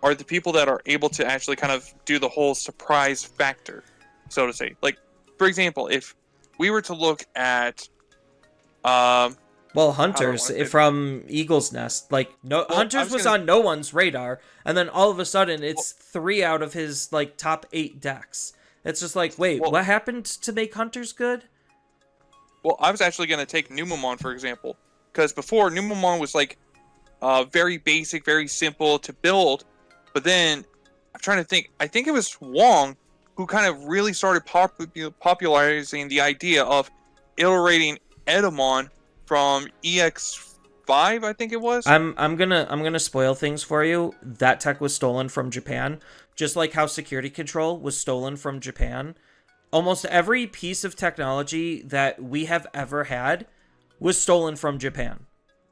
are the people that are able to actually kind of do the whole surprise factor, so to say. Like, for example, if we were to look at Hunters from Eagle's Nest, like Hunters was on no one's radar, and then all of a sudden it's 3 out of his like top 8 decks. It's just like, wait, what happened to make Hunters good? Well, I was actually going to take Numan, for example, because before Numan was like very basic, very simple to build, but then I'm trying to think. I think it was Wong who kind of really started popularizing the idea of iterating Edamon from EX5, I think it was. I'm gonna spoil things for you. That tech was stolen from Japan, just like how security control was stolen from Japan. Almost every piece of technology that we have ever had was stolen from Japan.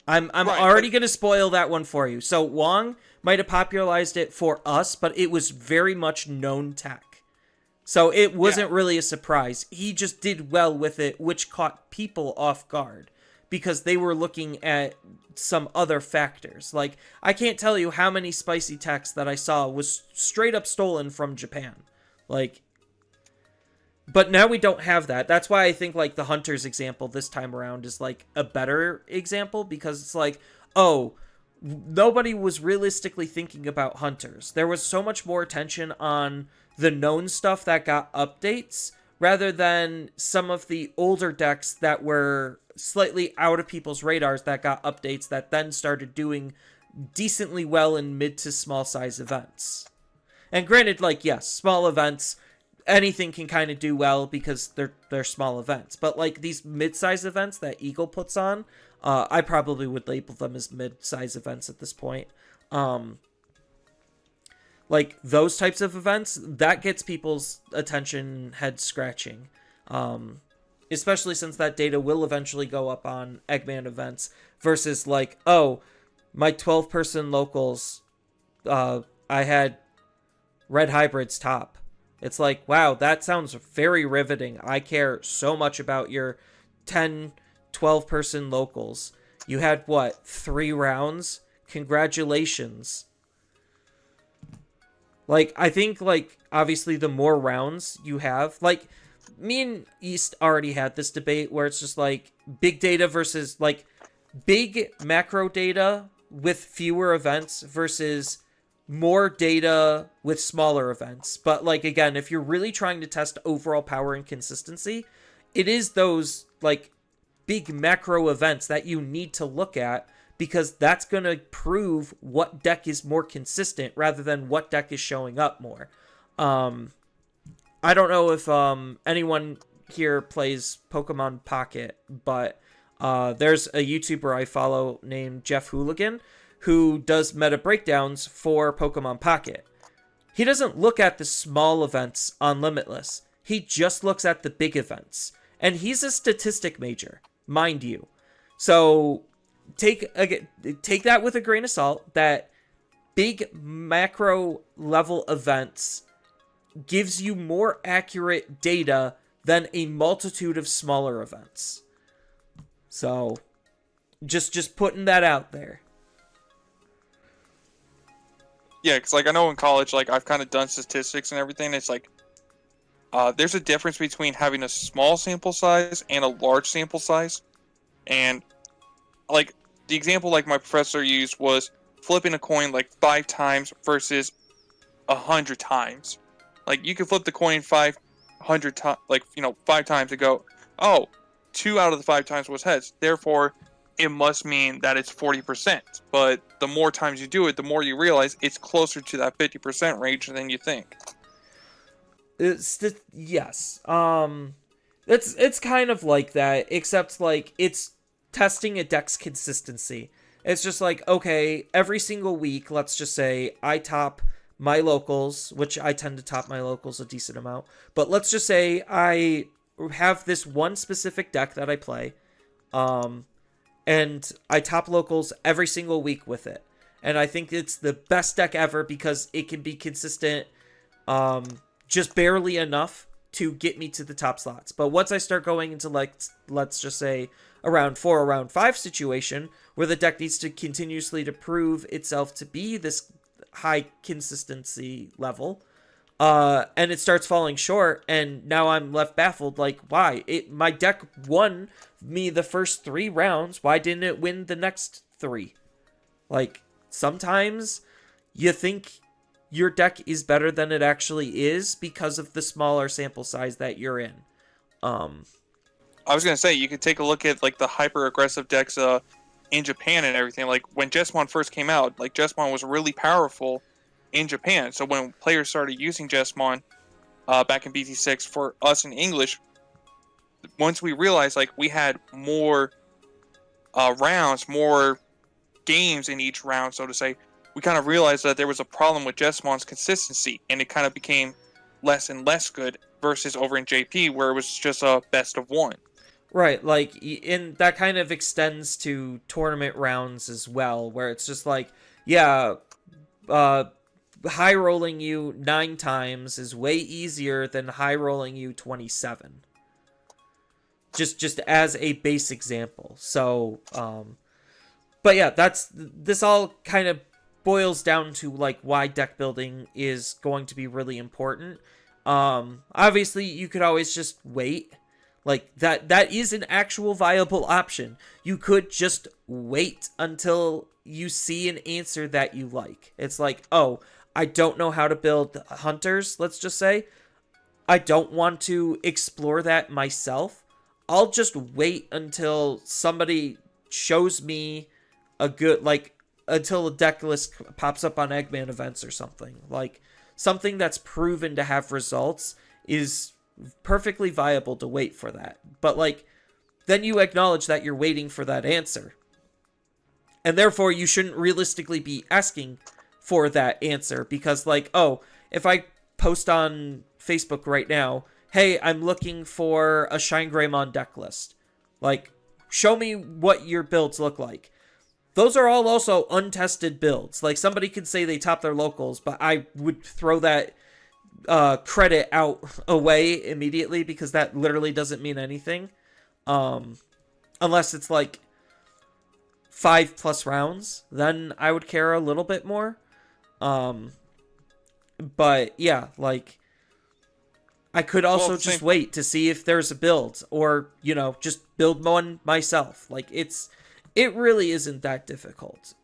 I'm right, already going to spoil that one for you. So Wong might have popularized it for us, but it was very much known tech. So it wasn't really a surprise. He just did well with it, which caught people off guard because they were looking at some other factors. Like, I can't tell you how many spicy techs that I saw was straight up stolen from Japan. Like, but now we don't have that. That's why I think like the Hunters example this time around is like a better example, because it's like, oh, nobody was realistically thinking about Hunters. There was so much more attention on the known stuff that got updates rather than some of the older decks that were slightly out of people's radars that got updates that then started doing decently well in mid to small size events. And granted, like, yes, small events, anything can kind of do well because they're small events. But like these mid-size events that Eagle puts on, I probably would label them as mid-size events at this point. Like those types of events, that gets people's attention head scratching. Especially since that data will eventually go up on Eggman events versus like, oh, my 12-person locals, I had Red Hybrids top. It's like, wow, that sounds very riveting. I care so much about your 10, 12-person locals. You had, what, 3 rounds? Congratulations. Like, I think, like, obviously the more rounds you have, like, me and East already had this debate where it's just like big data versus like big macro data with fewer events versus more data with smaller events. But like again, if you're really trying to test overall power and consistency, it is those like big macro events that you need to look at, because that's going to prove what deck is more consistent rather than what deck is showing up more. I don't know if anyone here plays Pokemon Pocket, but there's a YouTuber I follow named Jeff Hooligan who does meta breakdowns for Pokemon Pocket. He doesn't look at the small events on Limitless. He just looks at the big events. And he's a statistic major, mind you. So take that with a grain of salt, that big macro level events gives you more accurate data than a multitude of smaller events. So just putting that out there. Yeah, because like I know in college, like I've kind of done statistics and everything. It's like there's a difference between having a small sample size and a large sample size. And like the example like my professor used was flipping a coin like 5 times versus 100 times. Like you could flip the coin 500 times, like 5 times and go, oh, 2 out of the 5 times was heads. Therefore, it must mean that it's 40%. But the more times you do it, the more you realize it's closer to that 50% range than you think. Yes. It's kind of like that, except like it's testing a deck's consistency. It's just like, okay, every single week, let's just say I top my locals, which I tend to top my locals a decent amount. But let's just say I have this one specific deck that I play, and I top locals every single week with it. And I think it's the best deck ever because it can be consistent, just barely enough to get me to the top slots. But once I start going into like, let's just say a round 4 or round 5 situation where the deck needs to continuously to prove itself to be this high consistency level, and it starts falling short, and now I'm left baffled, like, why? My deck won me the first 3 rounds, why didn't it win the next 3? Like, sometimes you think your deck is better than it actually is because of the smaller sample size that you're in. I was gonna say, you could take a look at like the hyper aggressive decks in Japan and everything. Like when Jessamon first came out, like Jessamon was really powerful in Japan. So when players started using Jessamon back in BT6 for us in English, once we realized like we had more rounds, more games in each round, so to say, we kind of realized that there was a problem with Jessamon's consistency, and it kind of became less and less good versus over in JP where it was just a best of 1. Right, like, in that kind of extends to tournament rounds as well, where it's just like, yeah, high rolling you 9 times is way easier than high rolling you 27. Just as a base example. So, but yeah, this all kind of boils down to like why deck building is going to be really important. Obviously you could always just wait. Like that is an actual viable option. You could just wait until you see an answer that you like. It's like, oh, I don't know how to build hunters, let's just say. I don't want to explore that myself. I'll just wait until somebody shows me a good, like, until a deck list pops up on Eggman events or something. Like, something that's proven to have results is perfectly viable to wait for that. But, like, then you acknowledge that you're waiting for that answer. And therefore, you shouldn't realistically be asking for that answer. Because, like, oh, if I post on Facebook right now, hey, I'm looking for a Shine Greymon deck list. Like, show me what your builds look like. Those are all also untested builds. Like, somebody could say they top their locals, but I would throw that credit out away immediately because that literally doesn't mean anything. Unless it's like 5+ rounds, then I would care a little bit more. But yeah, like, I could Well, at also the same just wait to see if there's a build, or, you know, just build one myself. Like, it really isn't that difficult.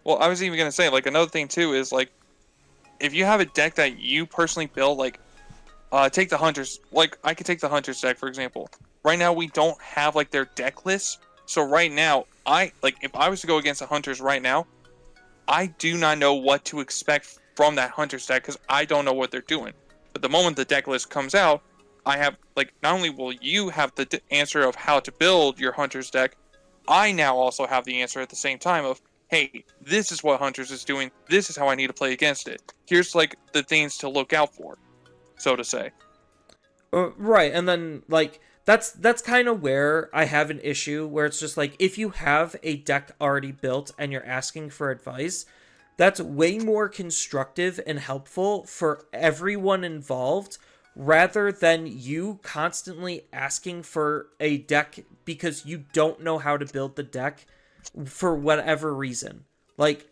Well, I was even gonna say, like, another thing too is like, if you have a deck that you personally build, like, take the hunters. Like, I could take the hunters deck for example. Right now, we don't have like their deck list, so right now, if I was to go against the hunters right now, I do not know what to expect from that hunters deck because I don't know what they're doing. But the moment the deck list comes out, I have like not only will you have the answer of how to build your hunters deck, I now also have the answer at the same time of, hey, this is what Hunters is doing. This is how I need to play against it. Here's like the things to look out for, so to say. Right, and then like that's kind of where I have an issue where it's just like if you have a deck already built and you're asking for advice, that's way more constructive and helpful for everyone involved rather than you constantly asking for a deck because you don't know how to build the deck for whatever reason. Like,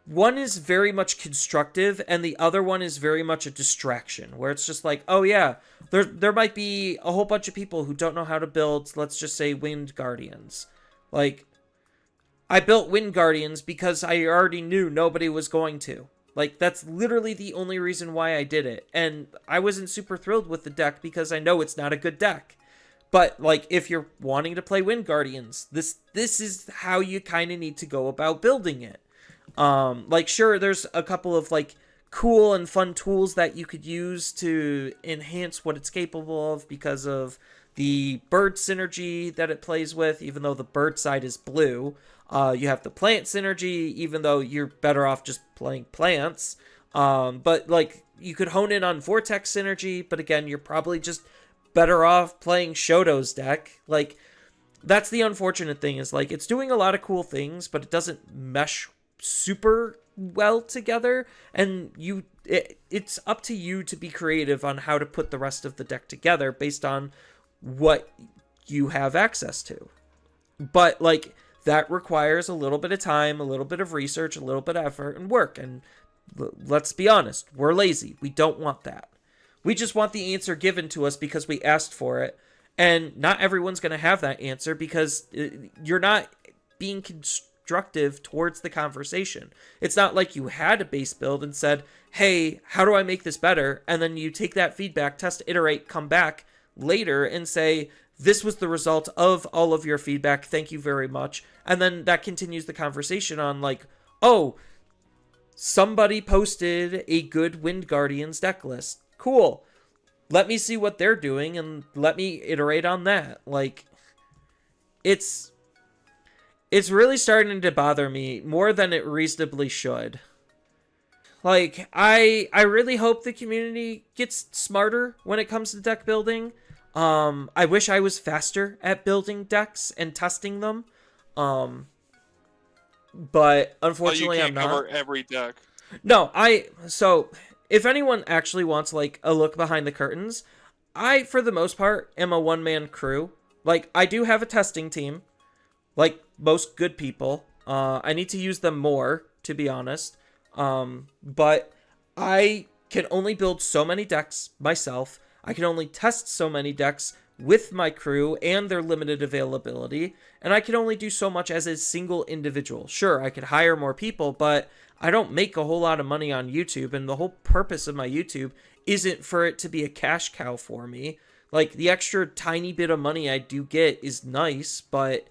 one is very much constructive and the other one is very much a distraction where it's just like, oh yeah, there might be a whole bunch of people who don't know how to build, let's just say, Wind Guardians. Like, I built Wind Guardians because I already knew nobody was going to. Like, that's literally the only reason why I did it. And I wasn't super thrilled with the deck because I know it's not a good deck. But, like, if you're wanting to play Wind Guardians, this is how you kind of need to go about building it. Like, sure, there's a couple of, like, cool and fun tools that you could use to enhance what it's capable of because of the bird synergy that it plays with, even though the bird side is blue. You have the plant synergy, even though you're better off just playing plants. But, like, you could hone in on Vortex synergy, but again, you're probably just better off playing Shoto's deck. Like, that's the unfortunate thing, is, like, it's doing a lot of cool things, but it doesn't mesh super well together, and it's up to you to be creative on how to put the rest of the deck together based on what you have access to. But, like, that requires a little bit of time, a little bit of research, a little bit of effort and work, and let's be honest, we're lazy. We don't want that. We just want the answer given to us because we asked for it, and not everyone's going to have that answer because you're not being constructive towards the conversation. It's not like you had a base build and said, hey, how do I make this better? And then you take that feedback, test, iterate, come back later and say, this was the result of all of your feedback. Thank you very much. And then that continues the conversation on like, oh, somebody posted a good Wind Guardians deck list. Cool. Let me see what they're doing and let me iterate on that. Like, it's really starting to bother me more than it reasonably should. Like, I really hope the community gets smarter when it comes to deck building. I wish I was faster at building decks and testing them. But unfortunately, I'm not. You can't cover every deck. No, so if anyone actually wants like a look behind the curtains, I, for the most part, am a one-man crew. Like, I do have a testing team, like most good people. I need to use them more, to be honest. But I can only build so many decks myself. I can only test so many decks with my crew and their limited availability, and I can only do so much as a single individual. Sure, I could hire more people, but I don't make a whole lot of money on YouTube, and the whole purpose of my YouTube isn't for it to be a cash cow for me. Like, the extra tiny bit of money I do get is nice, but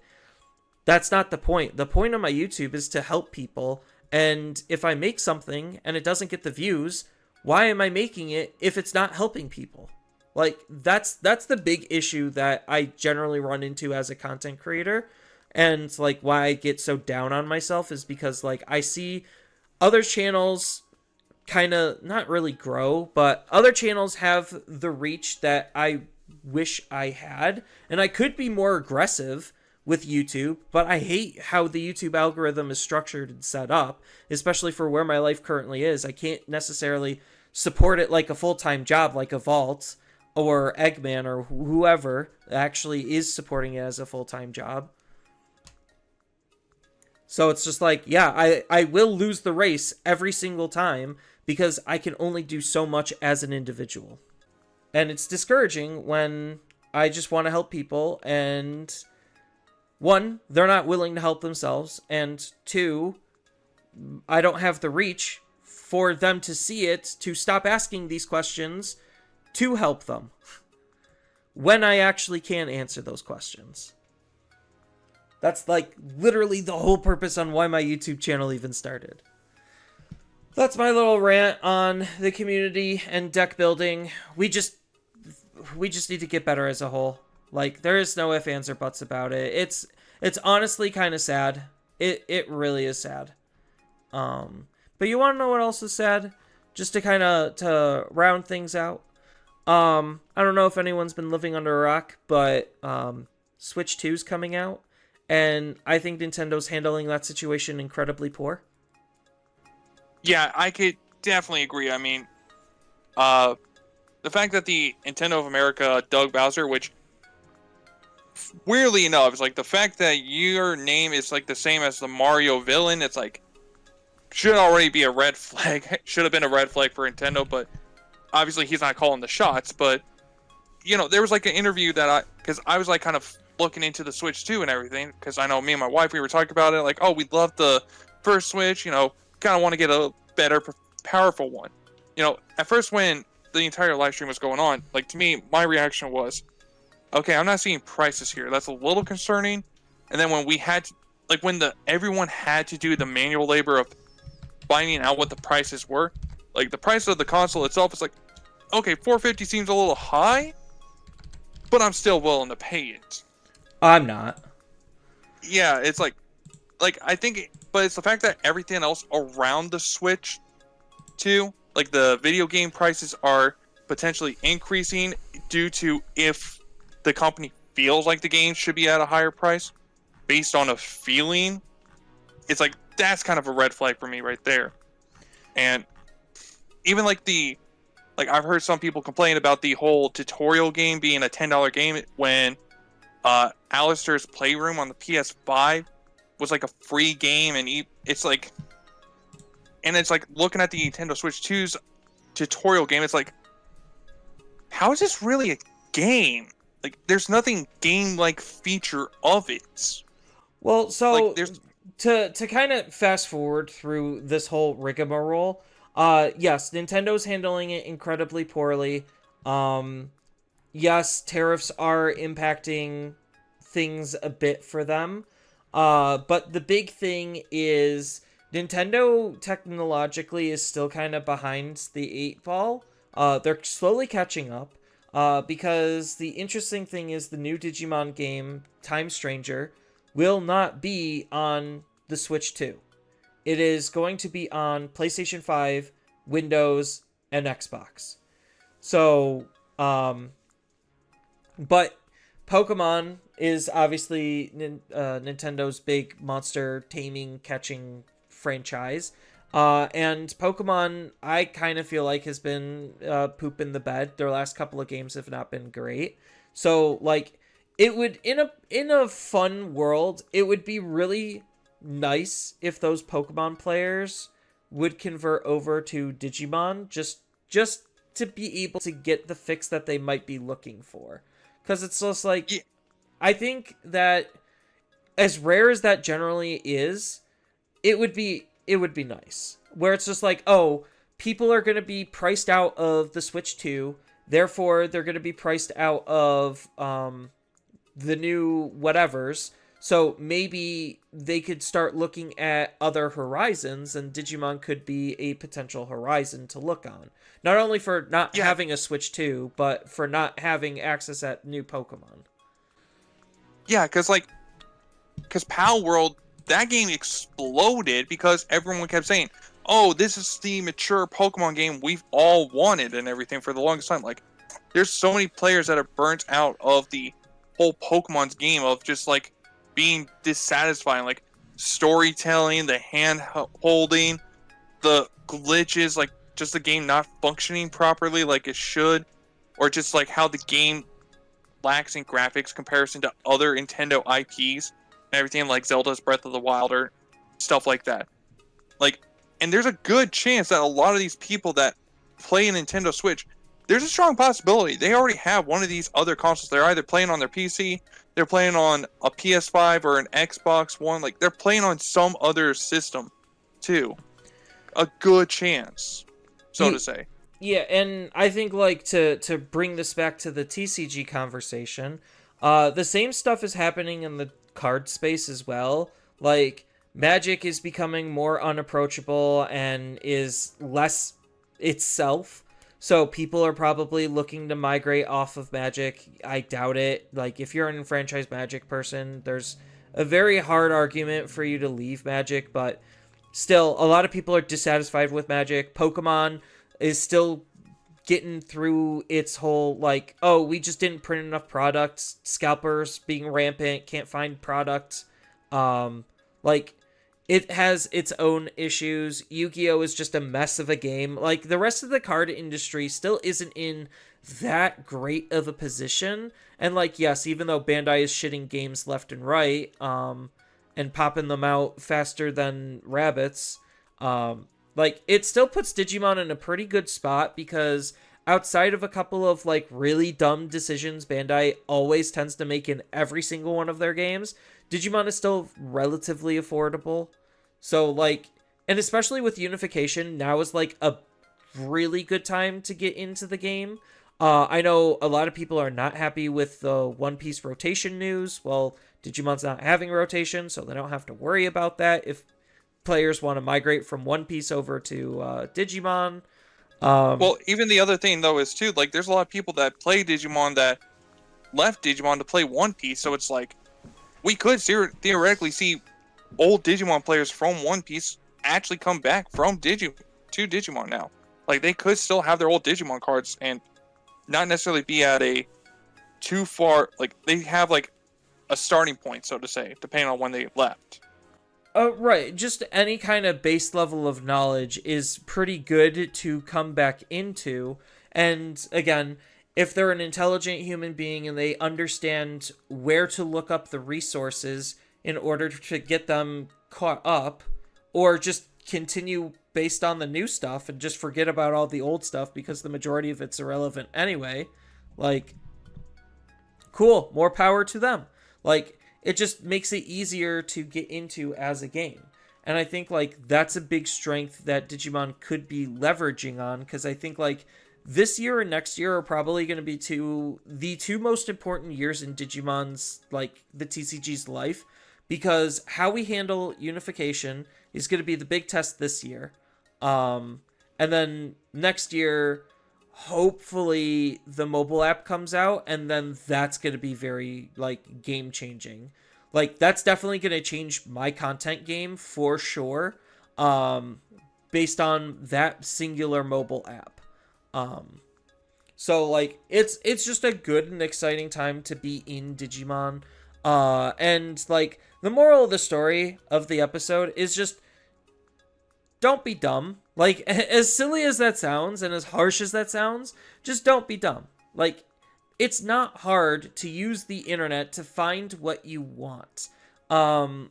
that's not the point. The point of my YouTube is to help people, and if I make something and it doesn't get the views, why am I making it if it's not helping people? Like, that's the big issue that I generally run into as a content creator, and like why I get so down on myself is because like I see other channels kind of not really grow, but other channels have the reach that I wish I had, and I could be more aggressive with YouTube, but I hate how the YouTube algorithm is structured and set up, especially for where my life currently is. I can't necessarily support it like a full-time job like a Vault or Eggman or whoever actually is supporting it as a full-time job. So it's just like, yeah, I will lose the race every single time because I can only do so much as an individual. And it's discouraging when I just want to help people, and one, they're not willing to help themselves, and two, I don't have the reach for them to see it, to stop asking these questions, to help them, when I actually can answer those questions. That's like literally the whole purpose on why my YouTube channel even started. That's my little rant on the community and deck building. We just need to get better as a whole. Like, there is no ifs, ands, or buts about it. It's honestly kind of sad. It really is sad. But you want to know what else is sad? Just to kind of to round things out. I don't know if anyone's been living under a rock, but Switch 2's coming out, and I think Nintendo's handling that situation incredibly poor. Yeah, I could definitely agree. I mean, the fact that the Nintendo of America, Doug Bowser, which weirdly enough is like the fact that your name is like the same as the Mario villain, it's like should already be a red flag. Should have been a red flag for Nintendo, but obviously he's not calling the shots. But you know, there was like an interview that because I was like kind of looking into the Switch 2 and everything, because I know me and my wife, we were talking about it, like, oh, we love the first Switch, you know, kind of want to get a better, powerful one. You know, at first when the entire live stream was going on, like, to me, my reaction was, okay, I'm not seeing prices here. That's a little concerning. And then when we had to, like, when everyone had to do the manual labor of finding out what the prices were, like, the price of the console itself is like, okay, $450 seems a little high, but I'm still willing to pay it. I'm not. Yeah, it's like I think, but it's the fact that everything else around the Switch 2, like the video game prices are potentially increasing due to if the company feels like the game should be at a higher price based on a feeling. It's like, that's kind of a red flag for me right there. And even like I've heard some people complain about the whole tutorial game being a $10 game when Alistair's Playroom on the PS5 was like a free game, and it's like looking at the Nintendo Switch 2's tutorial game, it's like, how is this really a game? Like, there's nothing game-like feature of it. Well, so like, to kind of fast forward through this whole rigmarole, yes, Nintendo's handling it incredibly poorly. Yes, tariffs are impacting things a bit for them. But the big thing is Nintendo technologically is still kind of behind the 8 ball. They're slowly catching up. Because the interesting thing is the new Digimon game, Time Stranger, will not be on the Switch 2. It is going to be on PlayStation 5, Windows, and Xbox. So, but Pokemon is obviously Nintendo's big monster taming, catching franchise. And Pokemon, I kind of feel like has been poop in the bed. Their last couple of games have not been great. So, like, it would, in a fun world, it would be really nice if those Pokemon players would convert over to Digimon just to be able to get the fix that they might be looking for. Because it's just like, yeah. I think that as rare as that generally is, it would be nice. Where it's just like, oh, people are going to be priced out of the Switch 2, therefore they're going to be priced out of the new whatevers. So maybe they could start looking at other horizons, and Digimon could be a potential horizon to look on. Not only for not having a Switch 2, but for not having access at new Pokemon. Yeah, because Pal World, that game exploded because everyone kept saying, oh, this is the mature Pokemon game we've all wanted and everything for the longest time. Like, there's so many players that are burnt out of the whole Pokemon's game of just, like, being dissatisfying. Like, storytelling, the hand holding, the glitches, like, just the game not functioning properly like it should, or just, like, how the game lacks in graphics comparison to other Nintendo IPs and everything, like Zelda's Breath of the Wild or stuff like that. Like, And there's a good chance that a lot of these people that play a Nintendo Switch, there's a strong possibility they already have one of these other consoles. They're either playing on their PC, they're playing on a PS5 or an Xbox One. Like, they're playing on some other system, too. A good chance, so to say. Yeah, and I think, like, to bring this back to the TCG conversation, the same stuff is happening in the card space as well. Like, Magic is becoming more unapproachable and is less itself. So people are probably looking to migrate off of Magic. I doubt it. Like, if you're an enfranchised Magic person, there's a very hard argument for you to leave Magic, but still, a lot of people are dissatisfied with Magic. Pokemon is still getting through its whole, like, oh, we just didn't print enough products. Scalpers being rampant, can't find products. Like, it has its own issues. Yu-Gi-Oh! Is just a mess of a game. Like, the rest of the card industry still isn't in that great of a position. And, like, yes, even though Bandai is shitting games left and right, and popping them out faster than rabbits, like, it still puts Digimon in a pretty good spot because outside of a couple of, like, really dumb decisions Bandai always tends to make in every single one of their games, Digimon is still relatively affordable. So, like, and especially with Unification, now is, like, a really good time to get into the game. I know a lot of people are not happy with the One Piece rotation news. Well, Digimon's not having rotation, so they don't have to worry about that if players want to migrate from One Piece over to Digimon. Well, even the other thing, though, is, too, like, there's a lot of people that play Digimon that left Digimon to play One Piece, so it's like, we could theoretically see old Digimon players from One Piece actually come back from to Digimon now. Like, they could still have their old Digimon cards and not necessarily be at a too far, like, they have, like, a starting point, so to say, depending on when they left. Right. Just any kind of base level of knowledge is pretty good to come back into. And again, if they're an intelligent human being and they understand where to look up the resources in order to get them caught up, or just continue based on the new stuff and just forget about all the old stuff because the majority of it's irrelevant anyway, like, cool, more power to them. Like, it just makes it easier to get into as a game. And I think, like, that's a big strength that Digimon could be leveraging on, because I think, like, this year and next year are probably going to be the two most important years in Digimon's, like, the TCG's life, because how we handle Unification is going to be the big test this year. And then next year, hopefully the mobile app comes out, and then that's going to be very, like, game changing. Like, that's definitely going to change my content game for sure, based on that singular mobile app. So, like, it's just a good and exciting time to be in Digimon. And, like, the moral of the story of the episode is just, don't be dumb. Like, as silly as that sounds and as harsh as that sounds, just don't be dumb. Like, it's not hard to use the internet to find what you want.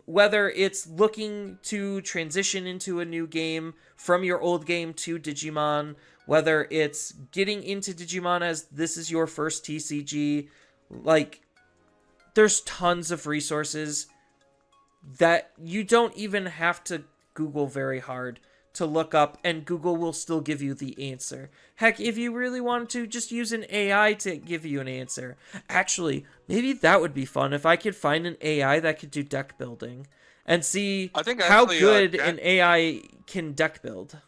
Whether it's looking to transition into a new game from your old game to Digimon, whether it's getting into Digimon as this is your first TCG, like, there's tons of resources that you don't even have to Google very hard to look up, and Google will still give you the answer. Heck, if you really wanted to, just use an AI to give you an answer. Actually, maybe that would be fun if I could find an AI that could do deck building and see how good an AI can deck build.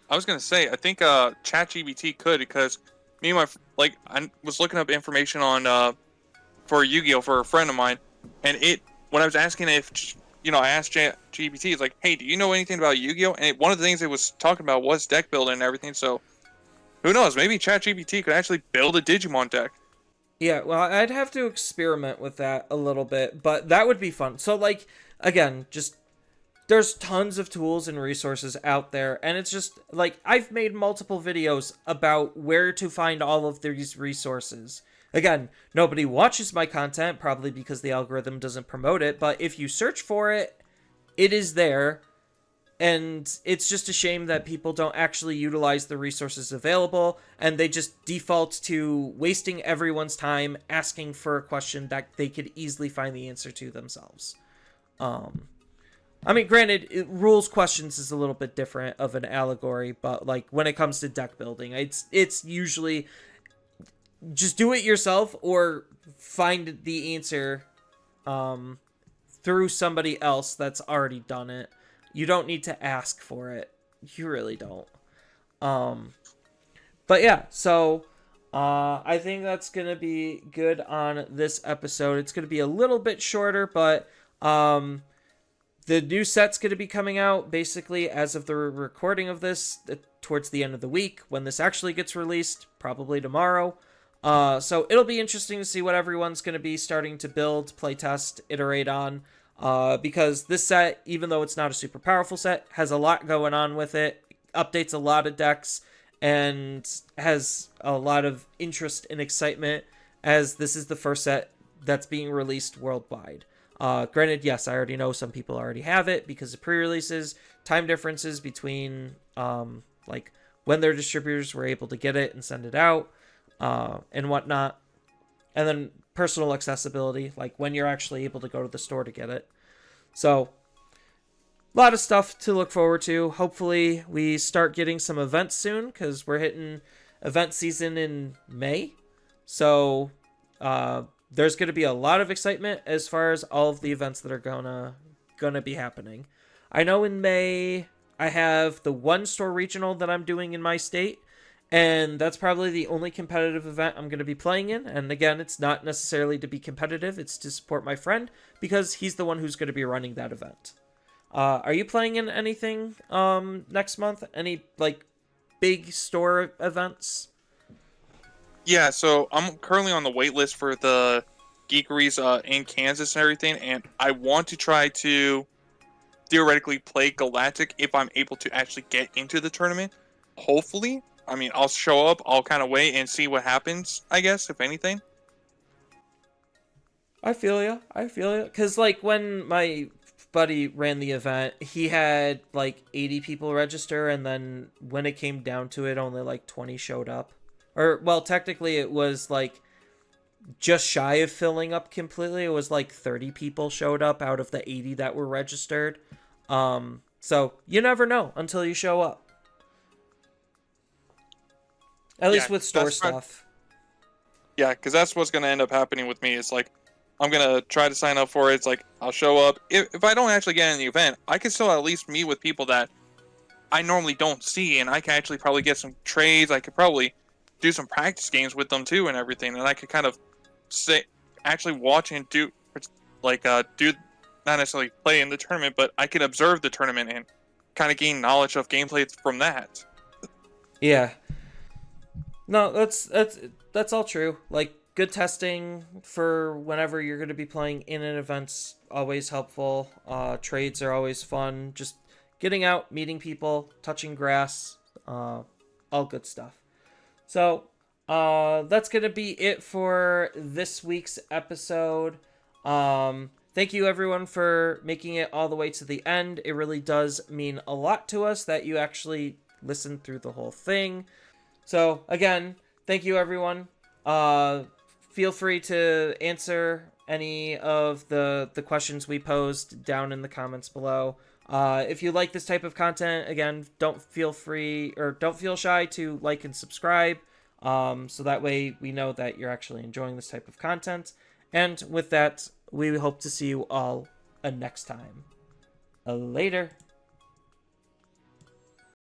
I was going to say, I think ChatGPT could, because me and I was looking up information on for Yu-Gi-Oh! For a friend of mine, and when I was asking if, I asked GPT, it's like, hey, do you know anything about Yu-Gi-Oh? And one of the things it was talking about was deck building and everything, so who knows, maybe ChatGPT could actually build a Digimon deck. Yeah, well, I'd have to experiment with that a little bit, but that would be fun. So, like, again, just, there's tons of tools and resources out there, and it's just, like, I've made multiple videos about where to find all of these resources. Again, nobody watches my content, probably because the algorithm doesn't promote it, but if you search for it, it is there, And it's just a shame that people don't actually utilize the resources available, and they just default to wasting everyone's time asking for a question that they could easily find the answer to themselves. I mean, granted, rules questions is a little bit different of an allegory, but like when it comes to deck building, it's usually just do it yourself or find the answer through somebody else that's already done it. You don't need to ask for it. You really don't. But yeah, so I think that's gonna be good on this episode. It's gonna be a little bit shorter, but the new set's gonna be coming out basically as of the recording of this towards the end of the week when this actually gets released, probably tomorrow. So it'll be interesting to see what everyone's gonna be starting to build, playtest, iterate on. Because this set, even though it's not a super powerful set, has a lot going on with it, updates a lot of decks, and has a lot of interest and excitement, as this is the first set that's being released worldwide. Granted, yes, I already know some people already have it because of pre-releases, time differences between like when their distributors were able to get it and send it out, and whatnot. And then personal accessibility, like when you're actually able to go to the store to get it. So, a lot of stuff to look forward to. Hopefully, we start getting some events soon, because we're hitting event season in May. So, there's going to be a lot of excitement as far as all of the events that are gonna be happening. I know in May, I have the one store regional that I'm doing in my state, and that's probably the only competitive event I'm going to be playing in. And again, it's not necessarily to be competitive. It's to support my friend because he's the one who's going to be running that event. Are you playing in anything next month? Any like big store events? Yeah, so I'm currently on the wait list for the Geekeries in Kansas and everything, and I want to try to theoretically play Galactic if I'm able to actually get into the tournament. Hopefully. I mean, I'll show up, I'll kind of wait and see what happens, I guess, if anything. I feel you. Because, like, when my buddy ran the event, he had, like, 80 people register, and then when it came down to it, only, like, 20 showed up. Or, well, technically, it was, like, just shy of filling up completely. It was, like, 30 people showed up out of the 80 that were registered. So, you never know until you show up. At least with store stuff. Yeah, because that's what's going to end up happening with me. It's like, I'm going to try to sign up for it. It's like, I'll show up. If I don't actually get in the event, I can still at least meet with people that I normally don't see, and I can actually probably get some trades. I could probably do some practice games with them, too, and everything. And I could kind of actually watch and do, not necessarily play in the tournament, but I can observe the tournament and kind of gain knowledge of gameplay from that. Yeah. No, that's all true. Like, good testing for whenever you're going to be playing in an event's always helpful. Trades are always fun. Just getting out, meeting people, touching grass, all good stuff. So, that's going to be it for this week's episode. Thank you everyone for making it all the way to the end. It really does mean a lot to us that you actually listened through the whole thing. So, again, thank you, everyone. Feel free to answer any of the questions we posed down in the comments below. If you like this type of content, again, don't feel shy to like and subscribe. So that way we know that you're actually enjoying this type of content. And with that, we hope to see you all next time. Later.